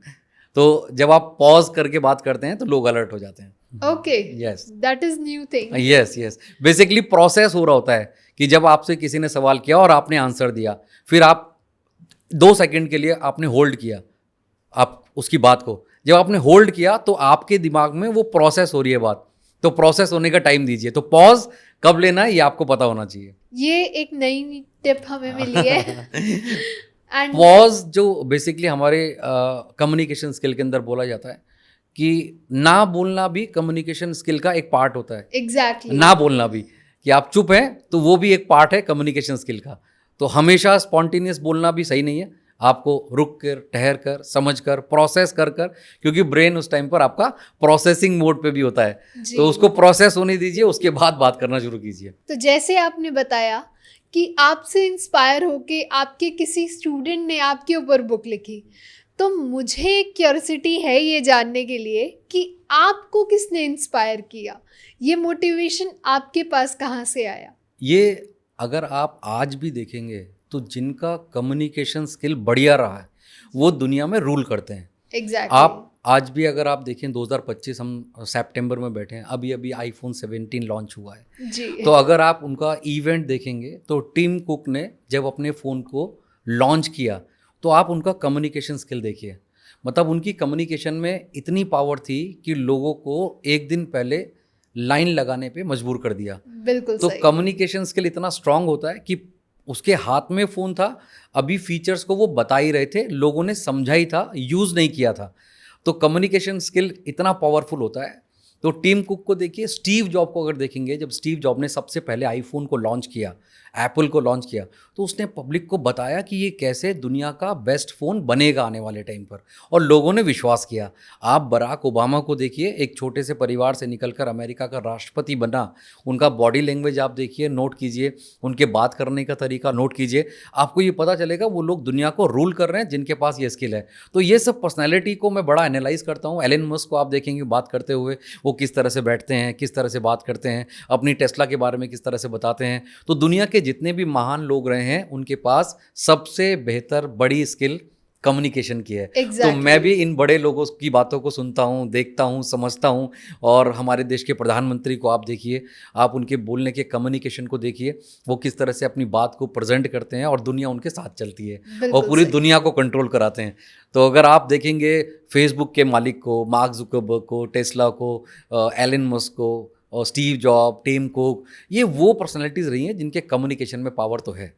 B: तो जब आप पॉज करके बात करते हैं तो लोग अलर्ट हो जाते हैं।
A: Okay,
B: yes
A: that is new thing.
B: Yes yes. Basically process हो रहा होता है कि जब आपसे किसी ने सवाल किया और आपने आंसर दिया, फिर आप 2 सेकंड के लिए आपने होल्ड किया आप उसकी बात को। जब आपने होल्ड किया तो आपके दिमाग में वो प्रोसेस हो रही है बात, तो प्रोसेस होने का टाइम दीजिए। तो पॉज कब लेना है ये आपको पता होना चाहिए।
A: ये एक नई टिप हमें मिली है। एंड
B: पॉज जो बेसिकली हमारे कम्युनिकेशन स्किल के अंदर बोला जाता है कि ना बोलना भी कम्युनिकेशन स्किल का एक पार्ट होता है।
A: एग्जैक्टली,
B: ना बोलना भी, कि आप चुप हैं तो वो भी एक पार्ट है कम्युनिकेशन स्किल का। तो हमेशा स्पॉन्टेनियस बोलना भी सही नहीं है, आपको रुक कर, ठहर कर, समझ कर, प्रोसेस कर कर, क्योंकि ब्रेन उस टाइम पर आपका प्रोसेसिंग मोड पे भी होता है,
A: जी।
B: तो उसको प्रोसेस होने दीजिए, उसके बाद बात करना शुरू कीजिए।
A: तो जैसे आपने बताया कि आपसे इंस्पायर होके आपके किसी स्टूडेंट ने आपके ऊपर बुक लिखी, तो मुझे क्यूरियोसिटी है ये जानने के लिए कि आपको किसने इंस्पायर किया, ये मोटिवेशन आपके पास कहाँ से आया?
B: ये अगर आप आज भी देखेंगे तो जिनका कम्युनिकेशन स्किल बढ़िया रहा है वो दुनिया में रूल करते हैं।
A: एग्जैक्टली।
B: आप आज भी अगर आप देखें 2025 हम सितंबर में बैठे हैं, अभी अभी आईफोन 17 लॉन्च हुआ है।
A: जी।
B: तो अगर आप उनका इवेंट देखेंगे तो टिम कुक ने जब अपने फ़ोन को लॉन्च किया तो आप उनका कम्युनिकेशन स्किल देखिए। मतलब उनकी कम्युनिकेशन में इतनी पावर थी कि लोगों को एक दिन पहले लाइन लगाने पे मजबूर कर दिया।
A: बिल्कुल
B: तो
A: सही।
B: कम्युनिकेशन स्किल इतना स्ट्रांग होता है कि उसके हाथ में फ़ोन था, अभी फीचर्स को वो बता ही रहे थे, लोगों ने समझा ही था, यूज़ नहीं किया था। तो कम्युनिकेशन स्किल इतना पावरफुल होता है। तो टिम कुक को देखिए, स्टीव जॉब को अगर देखेंगे, जब स्टीव जॉब ने सबसे पहले आईफोन को लॉन्च किया, एप्पल को लॉन्च किया, तो उसने पब्लिक को बताया कि ये कैसे दुनिया का बेस्ट फ़ोन बनेगा आने वाले टाइम पर, और लोगों ने विश्वास किया। आप बराक ओबामा को देखिए, एक छोटे से परिवार से निकलकर अमेरिका का राष्ट्रपति बना, उनका बॉडी लैंग्वेज आप देखिए, नोट कीजिए, उनके बात करने का तरीका नोट कीजिए, आपको ये पता चलेगा वो लोग दुनिया को रूल कर रहे हैं जिनके पास ये स्किल है। तो ये सब पर्सनैलिटी को मैं बड़ा एनालाइज करता हूँ। एलन मस्क को आप देखेंगे बात करते हुए, वो किस तरह से बैठते हैं, किस तरह से बात करते हैं, अपनी टेस्ला के बारे में किस तरह से बताते हैं। तो दुनिया के जितने भी महान लोग रहे हैं उनके पास सबसे बेहतर बड़ी स्किल कम्युनिकेशन की है। तो मैं भी इन बड़े लोगों की बातों को सुनता हूँ, देखता हूँ, समझता हूँ। और हमारे देश के प्रधानमंत्री को आप देखिए, आप उनके बोलने के कम्युनिकेशन को देखिए, वो किस तरह से अपनी बात को प्रेजेंट करते हैं और दुनिया उनके साथ चलती है और पूरी दुनिया को कंट्रोल कराते हैं। तो अगर आप देखेंगे फेसबुक के मालिक को, मार्क जुकरबर्ग को, टेस्ला को, एलन मस्क को, और स्टीव जॉब, टिम कुक, ये वो पर्सनैलिटीज़ रही हैं जिनके कम्युनिकेशन में पावर तो है।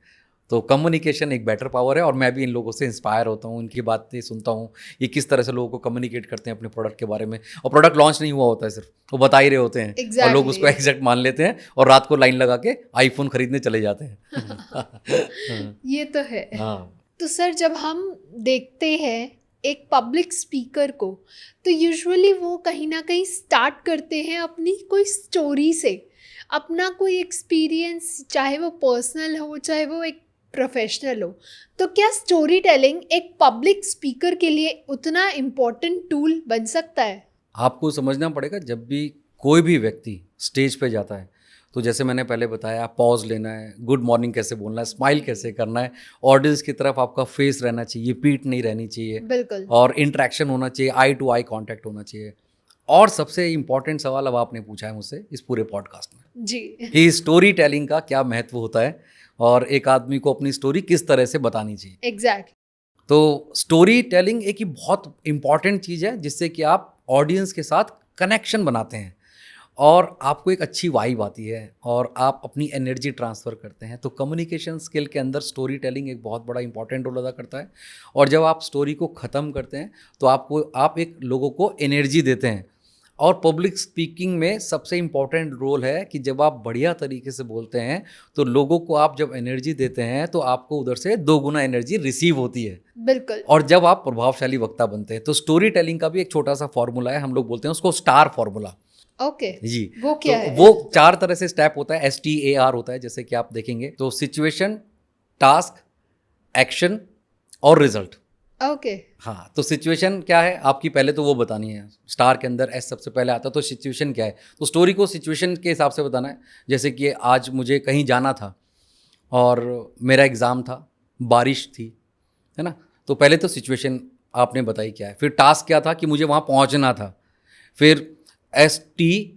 B: तो कम्युनिकेशन एक बेटर पावर है, और मैं भी इन लोगों से इंस्पायर होता हूँ, इनकी बातें सुनता हूँ, ये किस तरह से लोगों को कम्युनिकेट करते हैं अपने प्रोडक्ट के बारे में। और प्रोडक्ट लॉन्च नहीं हुआ होता है, सिर्फ वो बता ही रहे होते हैं और लोग उसको एग्जैक्ट मान लेते हैं और रात को लाइन लगा के आईफोन खरीदने चले जाते हैं।
A: ये तो है।
B: हाँ।
A: तो सर, जब हम देखते हैं एक पब्लिक स्पीकर को, तो यूजुअली वो कहीं ना कहीं स्टार्ट करते हैं अपनी कोई स्टोरी से, अपना कोई एक्सपीरियंस, चाहे वो पर्सनल हो चाहे वो एक प्रोफेशनल हो। तो क्या स्टोरी टेलिंग एक पब्लिक स्पीकर के लिए उतना इम्पोर्टेंट टूल बन सकता है?
B: आपको समझना पड़ेगा, जब भी कोई भी व्यक्ति स्टेज पे जाता है तो जैसे मैंने पहले बताया, पॉज लेना है, गुड मॉर्निंग कैसे बोलना है, स्माइल कैसे करना है, ऑडियंस की तरफ आपका फेस रहना चाहिए, पीठ नहीं रहनी चाहिए,
A: बिल्कुल।
B: और इंटरेक्शन होना चाहिए, आई टू आई कांटेक्ट होना चाहिए। और सबसे इम्पॉर्टेंट सवाल अब आपने पूछा है मुझसे इस पूरे पॉडकास्ट में
A: जी।
B: कि स्टोरी टेलिंग का क्या महत्व होता है और एक आदमी को अपनी स्टोरी किस तरह से बतानी चाहिए।
A: एग्जैक्ट।
B: तो स्टोरी टेलिंग एक ही बहुत इंपॉर्टेंट चीज़ है जिससे कि आप ऑडियंस के साथ कनेक्शन बनाते हैं और आपको एक अच्छी वाइब आती है और आप अपनी एनर्जी ट्रांसफ़र करते हैं। तो कम्युनिकेशन स्किल के अंदर स्टोरी टेलिंग एक बहुत बड़ा इंपॉर्टेंट रोल अदा करता है। और जब आप स्टोरी को ख़त्म करते हैं तो आप एक लोगों को एनर्जी देते हैं। और पब्लिक स्पीकिंग में सबसे इम्पॉर्टेंट रोल है कि जब आप बढ़िया तरीके से बोलते हैं तो लोगों को आप जब एनर्जी देते हैं तो आपको उधर से 2 गुना एनर्जी रिसीव होती है।
A: बिल्कुल।
B: और जब आप प्रभावशाली वक्ता बनते हैं तो स्टोरी टेलिंग का भी एक छोटा सा फॉर्मूला है, हम लोग बोलते हैं उसको स्टार फॉर्मूला।
A: ओके।
B: जी।
A: वो क्या
B: तो
A: है?
B: वो 4 तरह से स्टेप होता है, STAR होता है, जैसे कि आप देखेंगे तो सिचुएशन, टास्क, एक्शन और रिजल्ट।
A: ओके।
B: हाँ, तो सिचुएशन क्या है आपकी पहले तो वो बतानी है। स्टार के अंदर S सबसे पहले आता है। तो सिचुएशन क्या है, तो स्टोरी को सिचुएशन के हिसाब से बताना है। जैसे कि आज मुझे कहीं जाना था और मेरा एग्ज़ाम था, बारिश थी, है ना। तो पहले तो सिचुएशन आपने बताई क्या है, फिर टास्क क्या था कि मुझे वहाँ पहुँचना था, फिर STA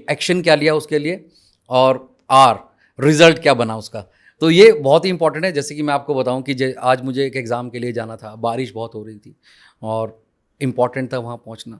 B: एक्शन क्या लिया उसके लिए, और R रिजल्ट क्या बना उसका। तो ये बहुत ही इंपॉर्टेंट है। जैसे कि मैं आपको बताऊं कि आज मुझे एक एग्ज़ाम के लिए जाना था, बारिश बहुत हो रही थी और इम्पॉर्टेंट था वहाँ पहुँचना,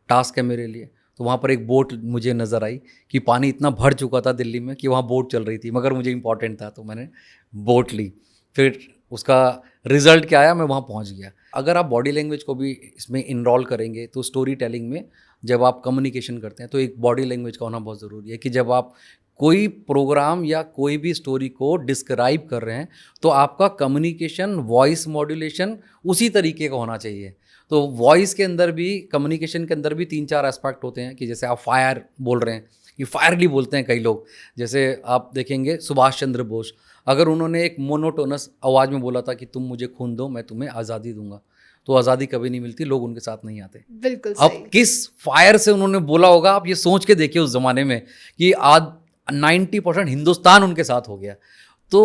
B: टास्क है मेरे लिए। तो वहाँ पर एक बोट मुझे नज़र आई कि पानी इतना भर चुका था दिल्ली में कि वहाँ बोट चल रही थी, मगर मुझे इम्पॉर्टेंट था तो मैंने बोट ली। फिर उसका रिज़ल्ट क्या आया, मैं वहाँ पहुँच गया। अगर आप बॉडी लैंग्वेज को भी इसमें इनरोल करेंगे तो स्टोरी टेलिंग में जब आप कम्युनिकेशन करते हैं तो एक बॉडी लैंग्वेज का होना बहुत ज़रूरी है कि जब आप कोई प्रोग्राम या कोई भी स्टोरी को डिस्क्राइब कर रहे हैं तो आपका कम्युनिकेशन, वॉइस मॉड्यूलेशन उसी तरीके का होना चाहिए। तो वॉइस के अंदर भी, कम्युनिकेशन के अंदर भी 3-4 एस्पेक्ट होते हैं कि जैसे आप फायर बोल रहे हैं, कि फायरली बोलते हैं कई लोग। जैसे आप देखेंगे सुभाष चंद्र बोस, अगर उन्होंने एक मोनोटोनस आवाज़ में बोला था कि तुम मुझे खून दो मैं तुम्हें आज़ादी दूंगा, तो आज़ादी कभी नहीं मिलती, लोग उनके साथ नहीं आते।
A: बिल्कुल
B: अब
A: सही।
B: किस फायर से उन्होंने बोला होगा, आप ये सोच के देखिए उस ज़माने में कि आज 90% हिंदुस्तान उनके साथ हो गया। तो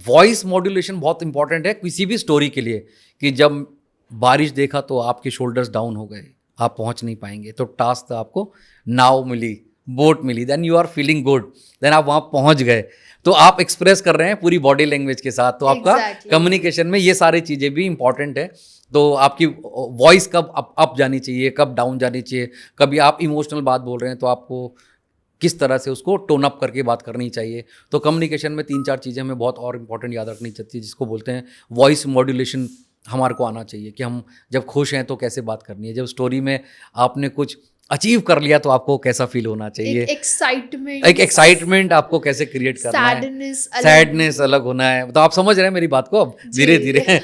B: वॉइस मॉड्यूलेशन बहुत इंपॉर्टेंट है किसी भी स्टोरी के लिए, कि जब बारिश देखा तो आपके शोल्डर्स डाउन हो गए, आप पहुंच नहीं पाएंगे, तो टास्क था आपको, नाव मिली, बोट मिली, then you are feeling good, then आप वहाँ पहुँच गए, तो आप एक्सप्रेस कर रहे हैं पूरी बॉडी लैंग्वेज के साथ। तो आपका कम्युनिकेशन में ये सारी चीज़ें भी इंपॉर्टेंट है। तो आपकी वॉइस कब अप जानी चाहिए, कब डाउन जानी चाहिए, कभी आप इमोशनल बात बोल रहे हैं तो आपको किस तरह से उसको टोन अप करके बात करनी चाहिए। तो कम्युनिकेशन में 3-4 चीज़ें हमें बहुत और इंपॉर्टेंट याद रखनी चाहिए, जिसको बोलते हैं वॉइस मॉड्यूलेशन। हमारे को आना चाहिए कि हम जब खुश हैं तो कैसे बात करनी है, जब स्टोरी में आपने कुछ अचीव कर लिया तो आपको कैसा फील होना चाहिए, एक एक्साइटमेंट आपको कैसे क्रिएट करना है, सैडनेस अलग होना है। तो आप समझ रहे हैं मेरी बात को अब धीरे धीरे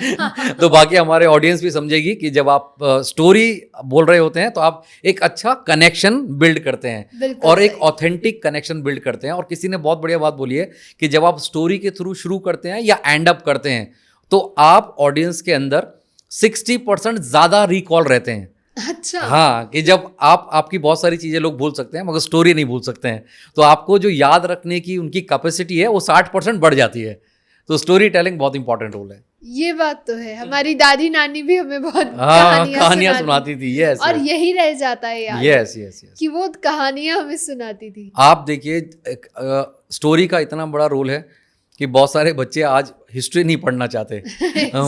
B: तो बाकी हमारे ऑडियंस भी समझेगी कि जब आप स्टोरी बोल रहे होते हैं तो आप एक अच्छा कनेक्शन बिल्ड करते हैं और एक ऑथेंटिक कनेक्शन बिल्ड करते हैं। और किसी ने बहुत बढ़िया बात बोली है कि जब आप स्टोरी के थ्रू शुरू करते हैं या एंड अप करते हैं तो आप ऑडियंस के अंदर 60% ज़्यादा रिकॉल रहते हैं।
A: अच्छा।
B: हाँ, कि जब आपकी बहुत सारी चीज़ें लोग भूल सकते हैं मगर स्टोरी नहीं भूल सकते हैं, तो आपको जो याद रखने की उनकी कैपेसिटी है वो 60% बढ़ जाती है। तो स्टोरी टेलिंग बहुत इंपॉर्टेंट रोल है।
A: ये बात तो है, हमारी दादी नानी भी हमें बहुत
B: कहानियां सुनाती थी। यस,
A: और यही रह जाता है याद।
B: यस यस यस,
A: कि वो कहानियां हमें सुनाती थी।
B: आप देखिए स्टोरी का इतना बड़ा रोल है कि बहुत सारे बच्चे आज हिस्ट्री नहीं पढ़ना चाहते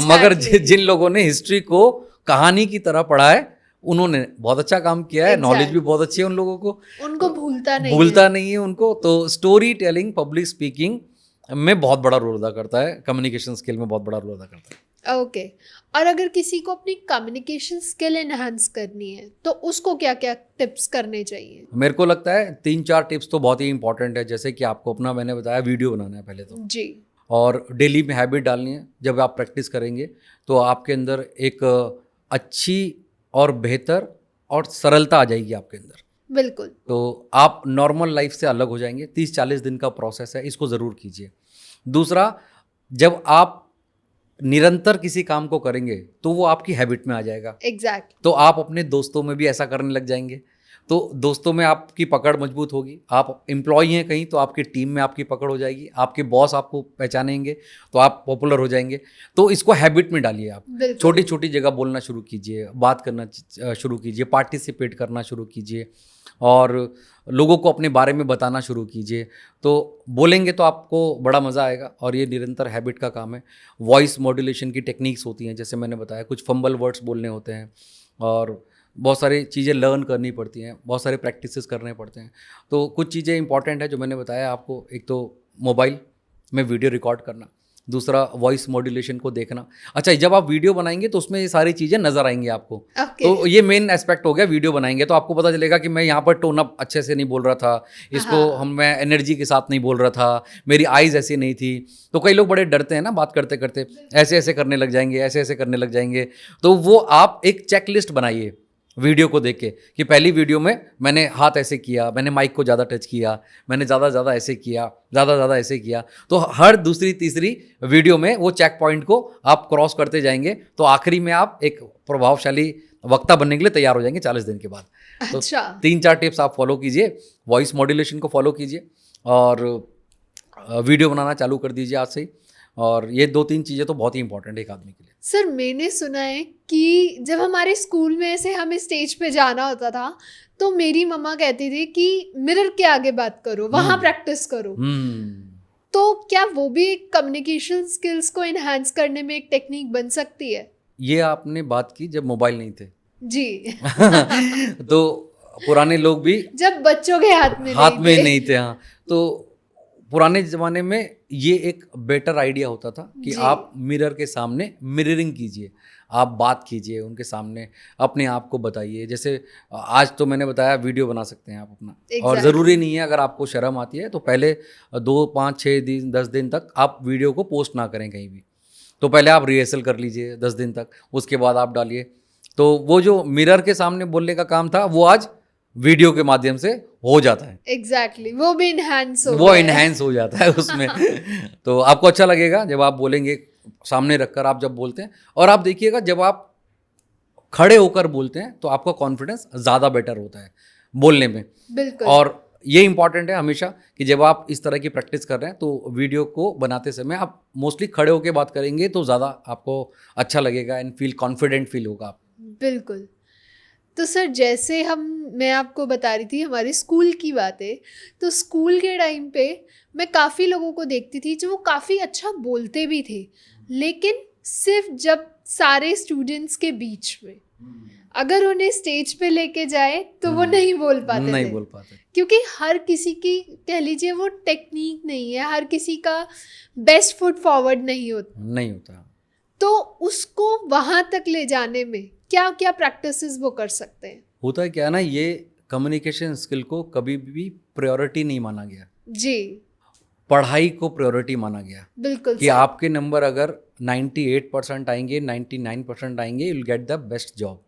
B: मगर जिन लोगों ने हिस्ट्री को कहानी की तरह पढ़ा है उन्होंने बहुत अच्छा काम किया है। नॉलेज भी बहुत अच्छी है उन लोगों को,
A: उनको भूलता नहीं है उनको।
B: तो स्टोरी टेलिंग पब्लिक स्पीकिंग में बहुत बड़ा रोल अदा करता है, कम्युनिकेशन स्किल में बहुत बड़ा रोल अदा करता है।
A: ओके। और अगर किसी को अपनी कम्युनिकेशन स्किल एनहांस करनी है तो उसको क्या क्या टिप्स करने चाहिए?
B: मेरे को लगता है 3-4 टिप्स तो बहुत ही इंपॉर्टेंट है। जैसे कि आपको अपना, मैंने बताया, वीडियो बनाना है पहले तो
A: जी,
B: और डेली में हैबिट डालनी है। जब आप प्रैक्टिस करेंगे तो आपके अंदर एक अच्छी और बेहतर और सरलता आ जाएगी आपके अंदर।
A: बिल्कुल।
B: तो आप नॉर्मल लाइफ से अलग हो जाएंगे। 30-40 दिन का प्रोसेस है, इसको ज़रूर कीजिए। दूसरा, जब आप निरंतर किसी काम को करेंगे तो वो आपकी हैबिट में आ जाएगा।
A: एग्जैक्ट।
B: तो आप अपने दोस्तों में भी ऐसा करने लग जाएंगे, तो दोस्तों में आपकी पकड़ मजबूत होगी, आप एम्प्लॉई हैं कहीं तो आपकी टीम में आपकी पकड़ हो जाएगी, आपके बॉस आपको पहचानेंगे तो आप पॉपुलर हो जाएंगे। तो इसको हैबिट में डालिए आप, छोटी छोटी जगह बोलना शुरू कीजिए, बात करना शुरू कीजिए, पार्टिसिपेट करना शुरू कीजिए और लोगों को अपने बारे में बताना शुरू कीजिए। तो बोलेंगे तो आपको बड़ा मज़ा आएगा और ये निरंतर हैबिट का काम है। वॉइस मॉड्यूलेशन की टेक्निक्स होती हैं, जैसे मैंने बताया, कुछ फंबल वर्ड्स बोलने होते हैं और बहुत सारी चीज़ें लर्न करनी पड़ती हैं, बहुत सारे प्रैक्टिसेस करने पड़ते हैं। तो कुछ चीज़ें इंपॉर्टेंट है जो मैंने बताया आपको, एक तो मोबाइल में वीडियो रिकॉर्ड करना, दूसरा वॉइस मॉड्यूलेशन को देखना। अच्छा, जब आप वीडियो बनाएंगे तो उसमें ये सारी चीज़ें नज़र आएंगी आपको। तो ये मेन एस्पेक्ट हो गया। वीडियो बनाएंगे तो आपको पता चलेगा कि मैं यहाँ पर टोन अप अच्छे से नहीं बोल रहा था, इसको मैं एनर्जी के साथ नहीं बोल रहा था, मेरी आइज़ ऐसी नहीं थी। तो कई लोग बड़े डरते हैं ना बात करते करते, ऐसे ऐसे करने लग जाएंगे, ऐसे ऐसे करने लग जाएंगे। तो वो आप एक चेकलिस्ट बनाइए वीडियो को देख के कि पहली वीडियो में मैंने हाथ ऐसे किया, मैंने माइक को ज़्यादा टच किया, मैंने ज़्यादा ऐसे किया, ज़्यादा ऐसे किया। तो हर दूसरी तीसरी वीडियो में वो चेक पॉइंट को आप क्रॉस करते जाएंगे तो आखिरी में आप एक प्रभावशाली वक्ता बनने के लिए तैयार हो जाएंगे 40 दिन के बाद।
A: अच्छा।
B: तो 3-4 टिप्स आप फॉलो कीजिए, वॉइस मॉड्यूलेशन को फॉलो कीजिए और वीडियो बनाना चालू कर दीजिए आज से ही। और ये 2-3 चीज़ें तो बहुत ही इंपॉर्टेंट है एक आदमी के लिए।
A: सर, मैंने सुना है कि जब हमारे स्कूल में ऐसे हमें स्टेज पे जाना होता था तो मेरी मम्मा कहती थी कि मिरर के आगे बात करो, वहाँ प्रैक्टिस करो। तो क्या वो भी कम्युनिकेशन स्किल्स को इन्हांस करने में एक टेक्निक बन सकती है?
B: ये आपने बात की जब मोबाइल नहीं थे
A: जी।
B: तो पुराने लोग भी
A: जब बच्चों के हाथ में
B: नहीं थे। हाँ, तो पुराने ज़माने में ये एक बेटर आइडिया होता था कि आप मिरर के सामने मिररिंग कीजिए, आप बात कीजिए उनके सामने, अपने आप को बताइए। जैसे आज तो मैंने बताया वीडियो बना सकते हैं आप अपना। और ज़रूरी नहीं है, अगर आपको शर्म आती है तो पहले 2, 5, 6 दिन 10 दिन तक आप वीडियो को पोस्ट ना करें कहीं भी। तो पहले आप रिहर्सल कर लीजिए 10 दिन तक, उसके बाद आप डालिए। तो वो जो मिरर के सामने बोलने का काम था वो आज वीडियो के माध्यम से हो जाता है।
A: एग्जैक्टली, वो भी
B: इनहैंस हो जाता है उसमें। तो आपको अच्छा लगेगा जब आप बोलेंगे सामने रखकर, आप जब बोलते हैं। और आप देखिएगा जब आप खड़े होकर बोलते हैं तो आपका कॉन्फिडेंस ज़्यादा बेटर होता है बोलने में।
A: बिल्कुल।
B: और ये इंपॉर्टेंट है हमेशा कि जब आप इस तरह की प्रैक्टिस कर रहे हैं तो वीडियो को बनाते समय आप मोस्टली खड़े होकर बात करेंगे तो ज़्यादा आपको अच्छा लगेगा एंड फील कॉन्फिडेंट फील होगा आप।
A: बिल्कुल। तो सर, जैसे मैं आपको बता रही थी हमारे स्कूल की बातें, तो स्कूल के टाइम पे मैं काफ़ी लोगों को देखती थी जो वो काफ़ी अच्छा बोलते भी थे, लेकिन सिर्फ जब सारे स्टूडेंट्स के बीच में अगर उन्हें स्टेज पे लेके जाए तो वो नहीं बोल पाते। क्योंकि हर किसी की, कह लीजिए, वो टेक्निक नहीं है, हर किसी का बेस्ट फुट फॉरवर्ड नहीं होता। तो उसको वहाँ तक ले जाने में क्या क्या प्रैक्टिसेस वो कर सकते हैं?
B: होता है क्या ना, ये कम्युनिकेशन स्किल को कभी भी प्रायोरिटी नहीं माना गया
A: जी।
B: पढ़ाई को प्रायोरिटी माना गया।
A: बिल्कुल
B: कि आपके नंबर अगर 98% आएंगे, 99% आएंगे, you will get the best job.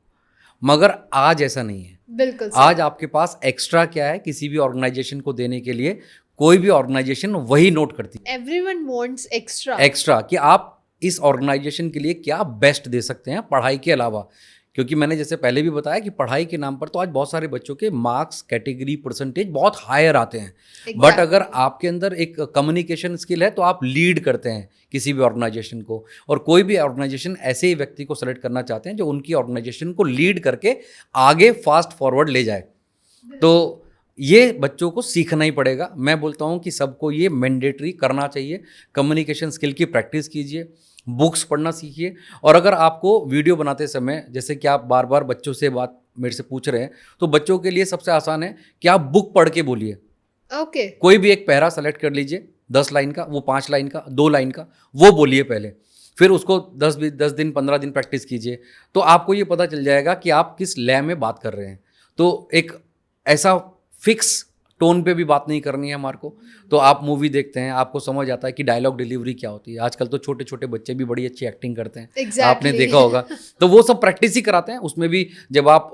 B: मगर आज ऐसा नहीं है।
A: बिल्कुल।
B: आज आपके पास एक्स्ट्रा क्या है किसी भी ऑर्गेनाइजेशन को देने के लिए? कोई भी ऑर्गेनाइजेशन वही नोट करती है,
A: एवरीवन वांट्स एक्स्ट्रा
B: कि आप इस ऑर्गेनाइजेशन के लिए क्या बेस्ट दे सकते हैं पढ़ाई के अलावा। क्योंकि मैंने जैसे पहले भी बताया कि पढ़ाई के नाम पर तो आज बहुत सारे बच्चों के मार्क्स, कैटेगरी, परसेंटेज बहुत हायर आते हैं। बट अगर आपके अंदर एक कम्युनिकेशन स्किल है तो आप लीड करते हैं किसी भी ऑर्गेनाइजेशन को। और कोई भी ऑर्गेनाइजेशन ऐसे ही व्यक्ति को सेलेक्ट करना चाहते हैं जो उनकी ऑर्गेनाइजेशन को लीड करके आगे फास्ट फॉरवर्ड ले जाए। तो ये बच्चों को सीखना ही पड़ेगा। मैं बोलता हूँ कि सबको ये मैंडेटरी करना चाहिए। कम्युनिकेशन स्किल की प्रैक्टिस कीजिए, बुक्स पढ़ना सीखिए। और अगर आपको वीडियो बनाते समय, जैसे कि आप बार बार बच्चों से बात मेरे से पूछ रहे हैं, तो बच्चों के लिए सबसे आसान है कि आप बुक पढ़ के बोलिए।
A: ओके।
B: कोई भी एक पैरा सेलेक्ट कर लीजिए, 10 लाइन का, वो 5 लाइन का, 2 लाइन का, वो बोलिए पहले। फिर उसको 10 दिन 15 दिन प्रैक्टिस कीजिए तो आपको ये पता चल जाएगा कि आप किस लय में बात कर रहे हैं। तो एक ऐसा फिक्स टोन पे भी बात नहीं करनी है हमारे को। तो आप मूवी देखते हैं, आपको समझ आता है कि डायलॉग डिलीवरी क्या होती है। आजकल तो छोटे छोटे बच्चे भी बड़ी अच्छी एक्टिंग करते हैं। आपने देखा होगा। तो वो सब प्रैक्टिस ही कराते हैं। उसमें भी जब आप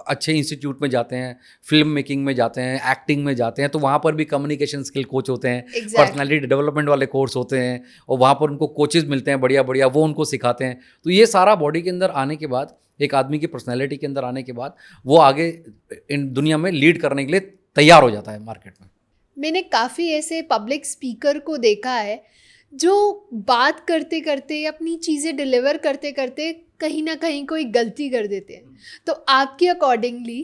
B: अच्छे इंस्टीट्यूट में जाते हैं, फिल्म मेकिंग में जाते हैं, एक्टिंग में जाते हैं, तो वहाँ पर भी कम्युनिकेशन स्किल कोच होते हैं, पर्सनैलिटी डेवलपमेंट वाले कोर्स होते हैं और वहाँ पर उनको कोचेज मिलते हैं बढ़िया बढ़िया, वो उनको सिखाते हैं। तो ये सारा बॉडी के अंदर आने के बाद एक आदमी की पर्सनैलिटी के अंदर आने के बाद वो आगे इन दुनिया में लीड करने के लिए तैयार हो जाता है मार्केट में।
A: मैंने काफ़ी ऐसे पब्लिक स्पीकर को देखा है जो बात करते करते अपनी चीज़ें डिलीवर करते करते कहीं ना कहीं कोई गलती कर देते हैं। तो आपके अकॉर्डिंगली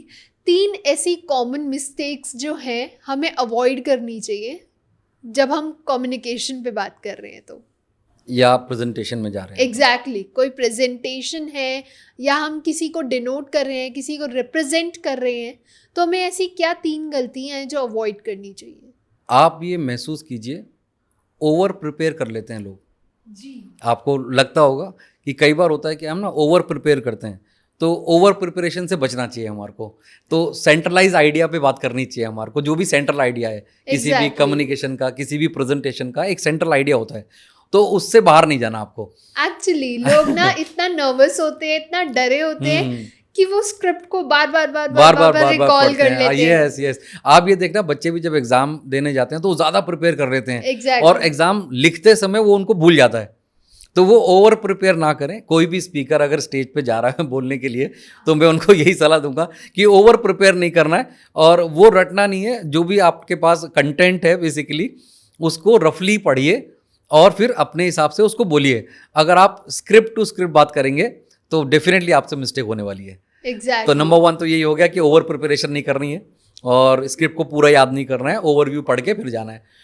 A: 3 ऐसी कॉमन मिस्टेक्स जो हैं हमें अवॉइड करनी चाहिए जब हम कम्युनिकेशन पे बात कर रहे हैं तो।
B: या प्रेजेंटेशन में जा रहे हैं।
A: एग्जैक्टली कोई प्रेजेंटेशन है या हम किसी को डिनोट कर रहे हैं, किसी को रिप्रेजेंट कर रहे हैं, तो हमें ऐसी क्या 3 गलतियां हैं जो अवॉइड करनी चाहिए?
B: आप ये महसूस कीजिए, ओवर प्रिपेयर कर लेते हैं लोग।
A: जी।
B: आपको लगता होगा कि कई बार होता है कि हम ना ओवर प्रिपेयर करते हैं, तो ओवर प्रिपरेशन से बचना चाहिए हमारे को। तो सेंट्रलाइज आइडिया पे बात करनी चाहिए हमारे को। जो भी सेंट्रल आइडिया है किसी भी कम्युनिकेशन का, किसी भी प्रेजेंटेशन का, एक सेंट्रल आइडिया होता है, तो उससे बाहर नहीं जाना आपको।
A: एक्चुअली लोग ना इतना नर्वस होते हैं, इतना डरे होते हैं कि वो स्क्रिप्ट को बार बार रिकॉल कर लेते हैं।
B: Yes yes. आप ये देखना, बच्चे भी जब एग्जाम देने जाते हैं तो वो ज्यादा प्रिपेयर कर लेते हैं।
A: Exactly.
B: और एग्जाम लिखते समय वो उनको भूल जाता है। तो वो ओवर प्रिपेयर ना करें। कोई भी स्पीकर अगर स्टेज पे जा रहा है बोलने के लिए, तो मैं उनको यही सलाह दूंगा कि ओवर प्रिपेयर नहीं करना है और वो रटना नहीं है। जो भी आपके पास कंटेंट है बेसिकली उसको रफली पढ़िए और फिर अपने हिसाब से उसको बोलिए। अगर आप स्क्रिप्ट टू स्क्रिप्ट बात करेंगे तो डेफिनेटली आपसे मिस्टेक होने वाली है।
A: Exactly.
B: तो नंबर 1 तो यही हो गया कि ओवर प्रिपरेशन नहीं करनी है और स्क्रिप्ट को पूरा याद नहीं करना है, ओवरव्यू पढ़ के फिर जाना है।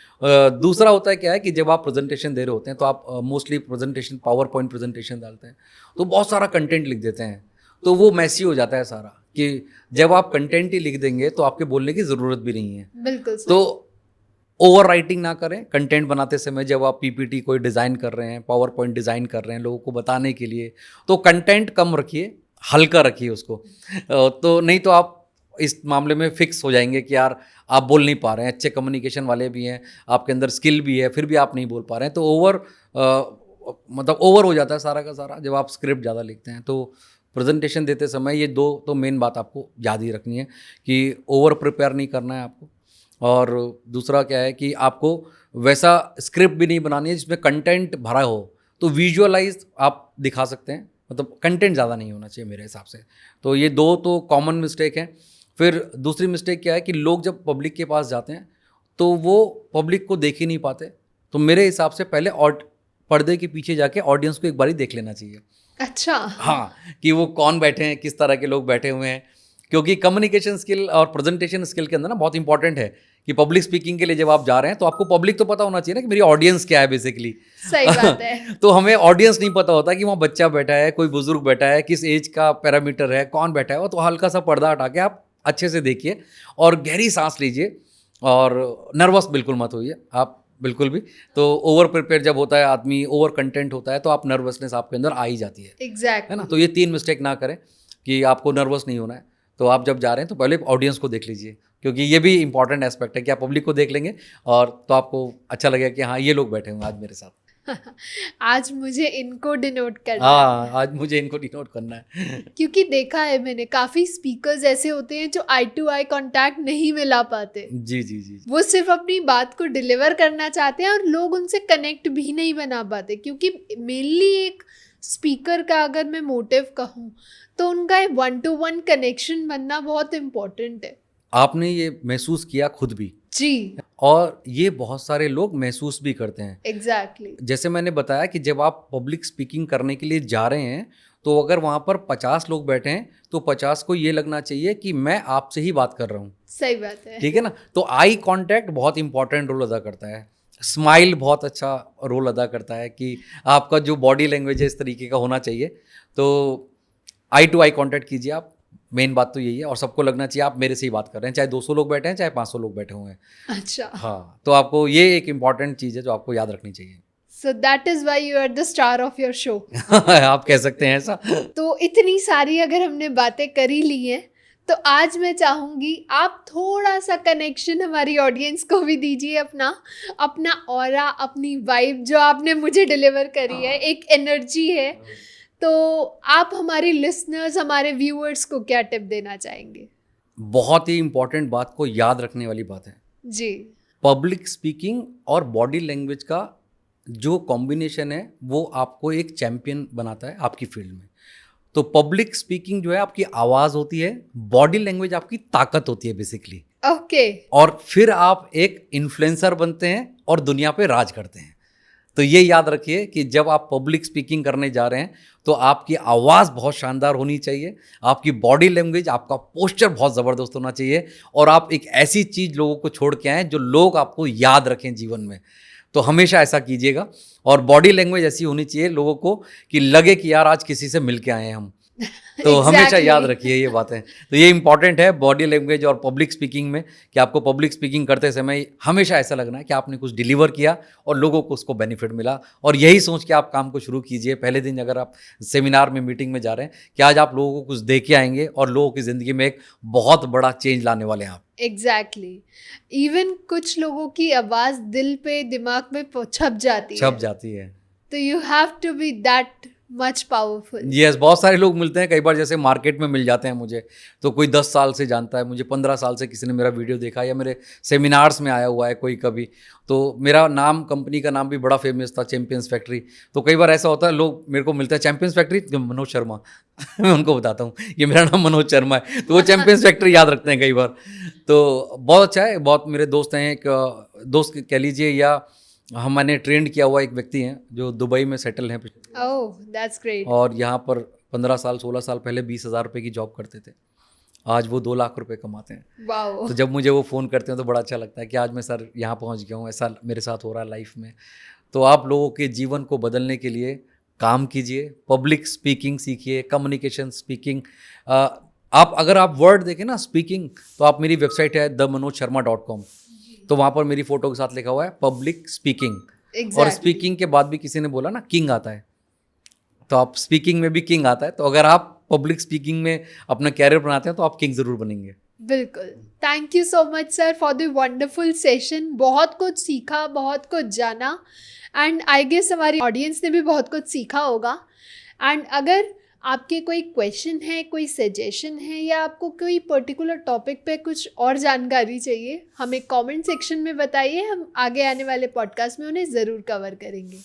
B: दूसरा होता है क्या है कि जब आप प्रेजेंटेशन दे रहे होते हैं तो आप mostly presentation power point presentation डालते हैं तो बहुत सारा कंटेंट लिख देते हैं, तो वो मैसी हो जाता है सारा। कि जब आप कंटेंट ही लिख देंगे तो आपके बोलने की ज़रूरत भी नहीं है।
A: बिल्कुल।
B: तो ओवर राइटिंग ना करें कंटेंट बनाते समय। जब आप पीपीटी कोई डिज़ाइन कर रहे हैं, पावर पॉइंट डिज़ाइन कर रहे हैं लोगों को बताने के लिए, तो कंटेंट कम रखिए, हल्का रखिए उसको। तो नहीं तो आप इस मामले में फिक्स हो जाएंगे कि यार आप बोल नहीं पा रहे हैं। अच्छे कम्युनिकेशन वाले भी हैं, आपके अंदर स्किल भी है, फिर भी आप नहीं बोल पा रहे हैं, तो ओवर हो जाता है सारा का सारा जब आप स्क्रिप्ट ज़्यादा लिखते हैं। तो प्रेजेंटेशन देते समय ये 2 तो मेन बात आपको याद ही रखनी है कि ओवर प्रिपेयर नहीं करना है आपको। और दूसरा क्या है कि आपको वैसा स्क्रिप्ट भी नहीं बनानी है जिसमें कंटेंट भरा हो। तो विजुअलाइज आप दिखा सकते हैं, मतलब कंटेंट ज़्यादा नहीं होना चाहिए मेरे हिसाब से। तो ये 2 तो कॉमन मिस्टेक हैं। फिर दूसरी मिस्टेक क्या है कि लोग जब पब्लिक के पास जाते हैं तो वो पब्लिक को देख ही नहीं पाते। तो मेरे हिसाब से पहले पर्दे के पीछे जाके ऑडियंस को एक बारी देख लेना चाहिए।
A: अच्छा।
B: हाँ, कि वो कौन बैठे हैं, किस तरह के लोग बैठे हुए हैं। क्योंकि कम्युनिकेशन स्किल और प्रेजेंटेशन स्किल के अंदर ना बहुत इंपॉर्टेंट है कि पब्लिक स्पीकिंग के लिए जब आप जा रहे हैं तो आपको पब्लिक तो पता होना चाहिए ना कि मेरी ऑडियंस क्या है बेसिकली।
A: सही बात है।
B: तो हमें ऑडियंस नहीं पता होता कि वहाँ बच्चा बैठा है, कोई बुजुर्ग बैठा है, किस एज का पैरामीटर है, कौन बैठा है। वो तो हल्का सा पर्दा हटा के आप अच्छे से देखिए और गहरी सांस लीजिए और नर्वस बिल्कुल मत होइए आप बिल्कुल भी। तो ओवर प्रिपेयर जब होता है आदमी, ओवर कंटेंट होता है, तो आप नर्वसनेस आपके अंदर आ ही जाती है।
A: एग्जैक्टली।
B: है ना। तो ये 3 मिस्टेक ना करें कि आपको नर्वस नहीं होना है। तो आप जब जा रहे हैं तो पहले ऑडियंस को देख लीजिए, क्योंकि ये भी इंपॉर्टेंट एस्पेक्ट है कि आप पब्लिक को देख लेंगे और तो आपको अच्छा लगेगा कि हाँ ये लोग बैठे हुए आज मेरे साथ।
A: आज मुझे इनको डिनोट करना
B: हाँ, आज मुझे इनको डिनोट करना है।
A: क्योंकि देखा है मैंने काफ़ी स्पीकर्स ऐसे होते हैं जो आई टू आई कांटेक्ट नहीं मिला पाते।
B: जी जी जी।
A: वो सिर्फ अपनी बात को डिलीवर करना चाहते हैं और लोग उनसे कनेक्ट भी नहीं बना पाते। क्योंकि मेनली एक स्पीकर का अगर मैं मोटिव कहूँ तो उनका 1-to-1 कनेक्शन बनना बहुत इम्पोर्टेंट है।
B: आपने ये महसूस किया खुद भी
A: जी।
B: और ये बहुत सारे लोग महसूस भी करते हैं।
A: एग्जैक्टली।
B: जैसे मैंने बताया कि जब आप पब्लिक स्पीकिंग करने के लिए जा रहे हैं तो अगर वहाँ पर 50 लोग बैठे हैं तो 50 को ये लगना चाहिए कि मैं आपसे ही बात कर रहा हूँ।
A: सही बात है।
B: ठीक है ना। तो आई कांटेक्ट बहुत इंपॉर्टेंट रोल अदा करता है। स्माइल बहुत अच्छा रोल अदा करता है कि आपका जो बॉडी लैंग्वेज है इस तरीके का होना चाहिए। तो आई टू आई कांटेक्ट कीजिए आप। मेन बात तो यही है और सबको लगना चाहिए आप मेरे से ही बात कर रहे हैं, चाहे 200 लोग बैठे हैं चाहे 500 लोग बैठे हुए हैं।
A: अच्छा।
B: हाँ, तो आपको ये एक इम्पॉर्टेंट चीज़ है जो आपको याद रखनी चाहिए।
A: So that is why you are the star of your show.
B: आप कह सकते हैं ऐसा।
A: तो इतनी सारी अगर हमने बातें करी ली हैं तो आज मैं चाहूँगी आप थोड़ा सा कनेक्शन हमारी ऑडियंस को भी दीजिए, अपना ऑरा, अपनी वाइब जो आपने मुझे डिलीवर करी है, एक एनर्जी है। तो आप हमारी लिसनर्स, हमारे व्यूअर्स को क्या टिप देना चाहेंगे?
B: बहुत ही इंपॉर्टेंट बात को याद रखने वाली बात है
A: जी।
B: पब्लिक स्पीकिंग और बॉडी लैंग्वेज का जो कॉम्बिनेशन है वो आपको एक चैंपियन बनाता है आपकी फील्ड में। तो पब्लिक स्पीकिंग जो है आपकी आवाज़ होती है, बॉडी लैंग्वेज आपकी ताकत होती है बेसिकली।
A: ओके।
B: और फिर आप एक इन्फ्लुएंसर बनते हैं और दुनिया पे राज करते हैं। तो ये याद रखिए कि जब आप पब्लिक स्पीकिंग करने जा रहे हैं तो आपकी आवाज़ बहुत शानदार होनी चाहिए, आपकी बॉडी लैंग्वेज, आपका पोस्चर बहुत ज़बरदस्त होना चाहिए, और आप एक ऐसी चीज़ लोगों को छोड़ के आएँ जो लोग आपको याद रखें जीवन में। तो हमेशा ऐसा कीजिएगा, और बॉडी लैंग्वेज ऐसी होनी चाहिए लोगों को कि लगे कि यार आज किसी से मिल के आए हैं हम। तो हमेशा याद रखिए ये बातें। तो ये इंपॉर्टेंट है बॉडी लैंग्वेज और पब्लिक स्पीकिंग में, कि आपको पब्लिक स्पीकिंग करते समय हमेशा ऐसा लगना है कि आपने कुछ डिलीवर किया और लोगों को उसको बेनिफिट मिला। और यही सोच के आप काम को शुरू कीजिए। पहले दिन अगर आप सेमिनार में, मीटिंग में जा रहे हैं, कि आज आप लोगों को कुछ दे के आएंगे और लोगों की ज़िंदगी में एक बहुत बड़ा चेंज लाने वाले हैं आप।
A: एग्जैक्टली। इवन कुछ लोगों की आवाज़ दिल पे, दिमाग में छप जाती है। तो you have to be that much powerful.
B: Yes, बहुत सारे लोग मिलते हैं कई बार, जैसे मार्केट में मिल जाते हैं मुझे, तो कोई 10 साल से जानता है मुझे, 15 साल से किसी ने मेरा वीडियो देखा, या मेरे सेमिनार्स में आया हुआ है कोई कभी। तो मेरा नाम, कंपनी का नाम भी बड़ा फेमस था, चैंपियंस फैक्ट्री। तो कई बार ऐसा होता है, लोग मेरे को मिलते हैं, चैंपियंस फैक्ट्री, मनोज शर्मा। मैं उनको बताता हूँ ये मेरा नाम मनोज शर्मा है, तो वो चैंपियंस फैक्ट्री याद रखते हैं कई बार। तो बहुत अच्छा है। बहुत मेरे दोस्त हैं, एक दोस्त कह लीजिए, या मैंने ट्रेंड किया हुआ एक व्यक्ति हैं जो दुबई में सेटल हैं।
A: ओह, दैट्स ग्रेट।
B: और यहाँ पर 15 साल 16 साल पहले 20,000 रुपये की जॉब करते थे, आज वो 2 लाख रुपए कमाते हैं।
A: वाओ।
B: तो जब मुझे वो फ़ोन करते हैं तो बड़ा अच्छा लगता है कि आज मैं सर यहाँ पहुँच गया हूँ, ऐसा मेरे साथ हो रहा है लाइफ में। तो आप लोगों के जीवन को बदलने के लिए काम कीजिए, पब्लिक स्पीकिंग सीखिए, कम्युनिकेशन स्पीकिंग। आप अगर आप वर्ड देखें ना स्पीकिंग, तो आप, मेरी वेबसाइट है themanojsharma.com, तो वहाँ पर मेरी फ़ोटो के साथ लिखा हुआ है पब्लिक स्पीकिंग। और स्पीकिंग के बाद भी किसी ने बोला ना किंग आता है, तो आप स्पीकिंग में भी किंग आता है। तो अगर आप पब्लिक स्पीकिंग में अपना कैरियर बनाते हैं तो आप किंग ज़रूर बनेंगे।
A: बिल्कुल। Thank you so much sir for the wonderful session. बहुत कुछ सीखा, बहुत कुछ जाना, एंड आई गेस हमारी ऑडियंस ने भी बहुत कुछ सीखा होगा। एंड अगर आपके कोई क्वेश्चन है, कोई सजेशन है, या आपको कोई पर्टिकुलर टॉपिक पे कुछ और जानकारी चाहिए, हमें कमेंट सेक्शन में बताइए। हम आगे आने वाले पॉडकास्ट में उन्हें ज़रूर कवर करेंगे।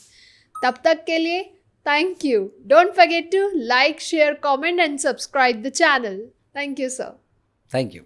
A: तब तक के लिए thank you. Don't forget to like, share, comment and subscribe the channel. Thank you sir.
B: Thank you.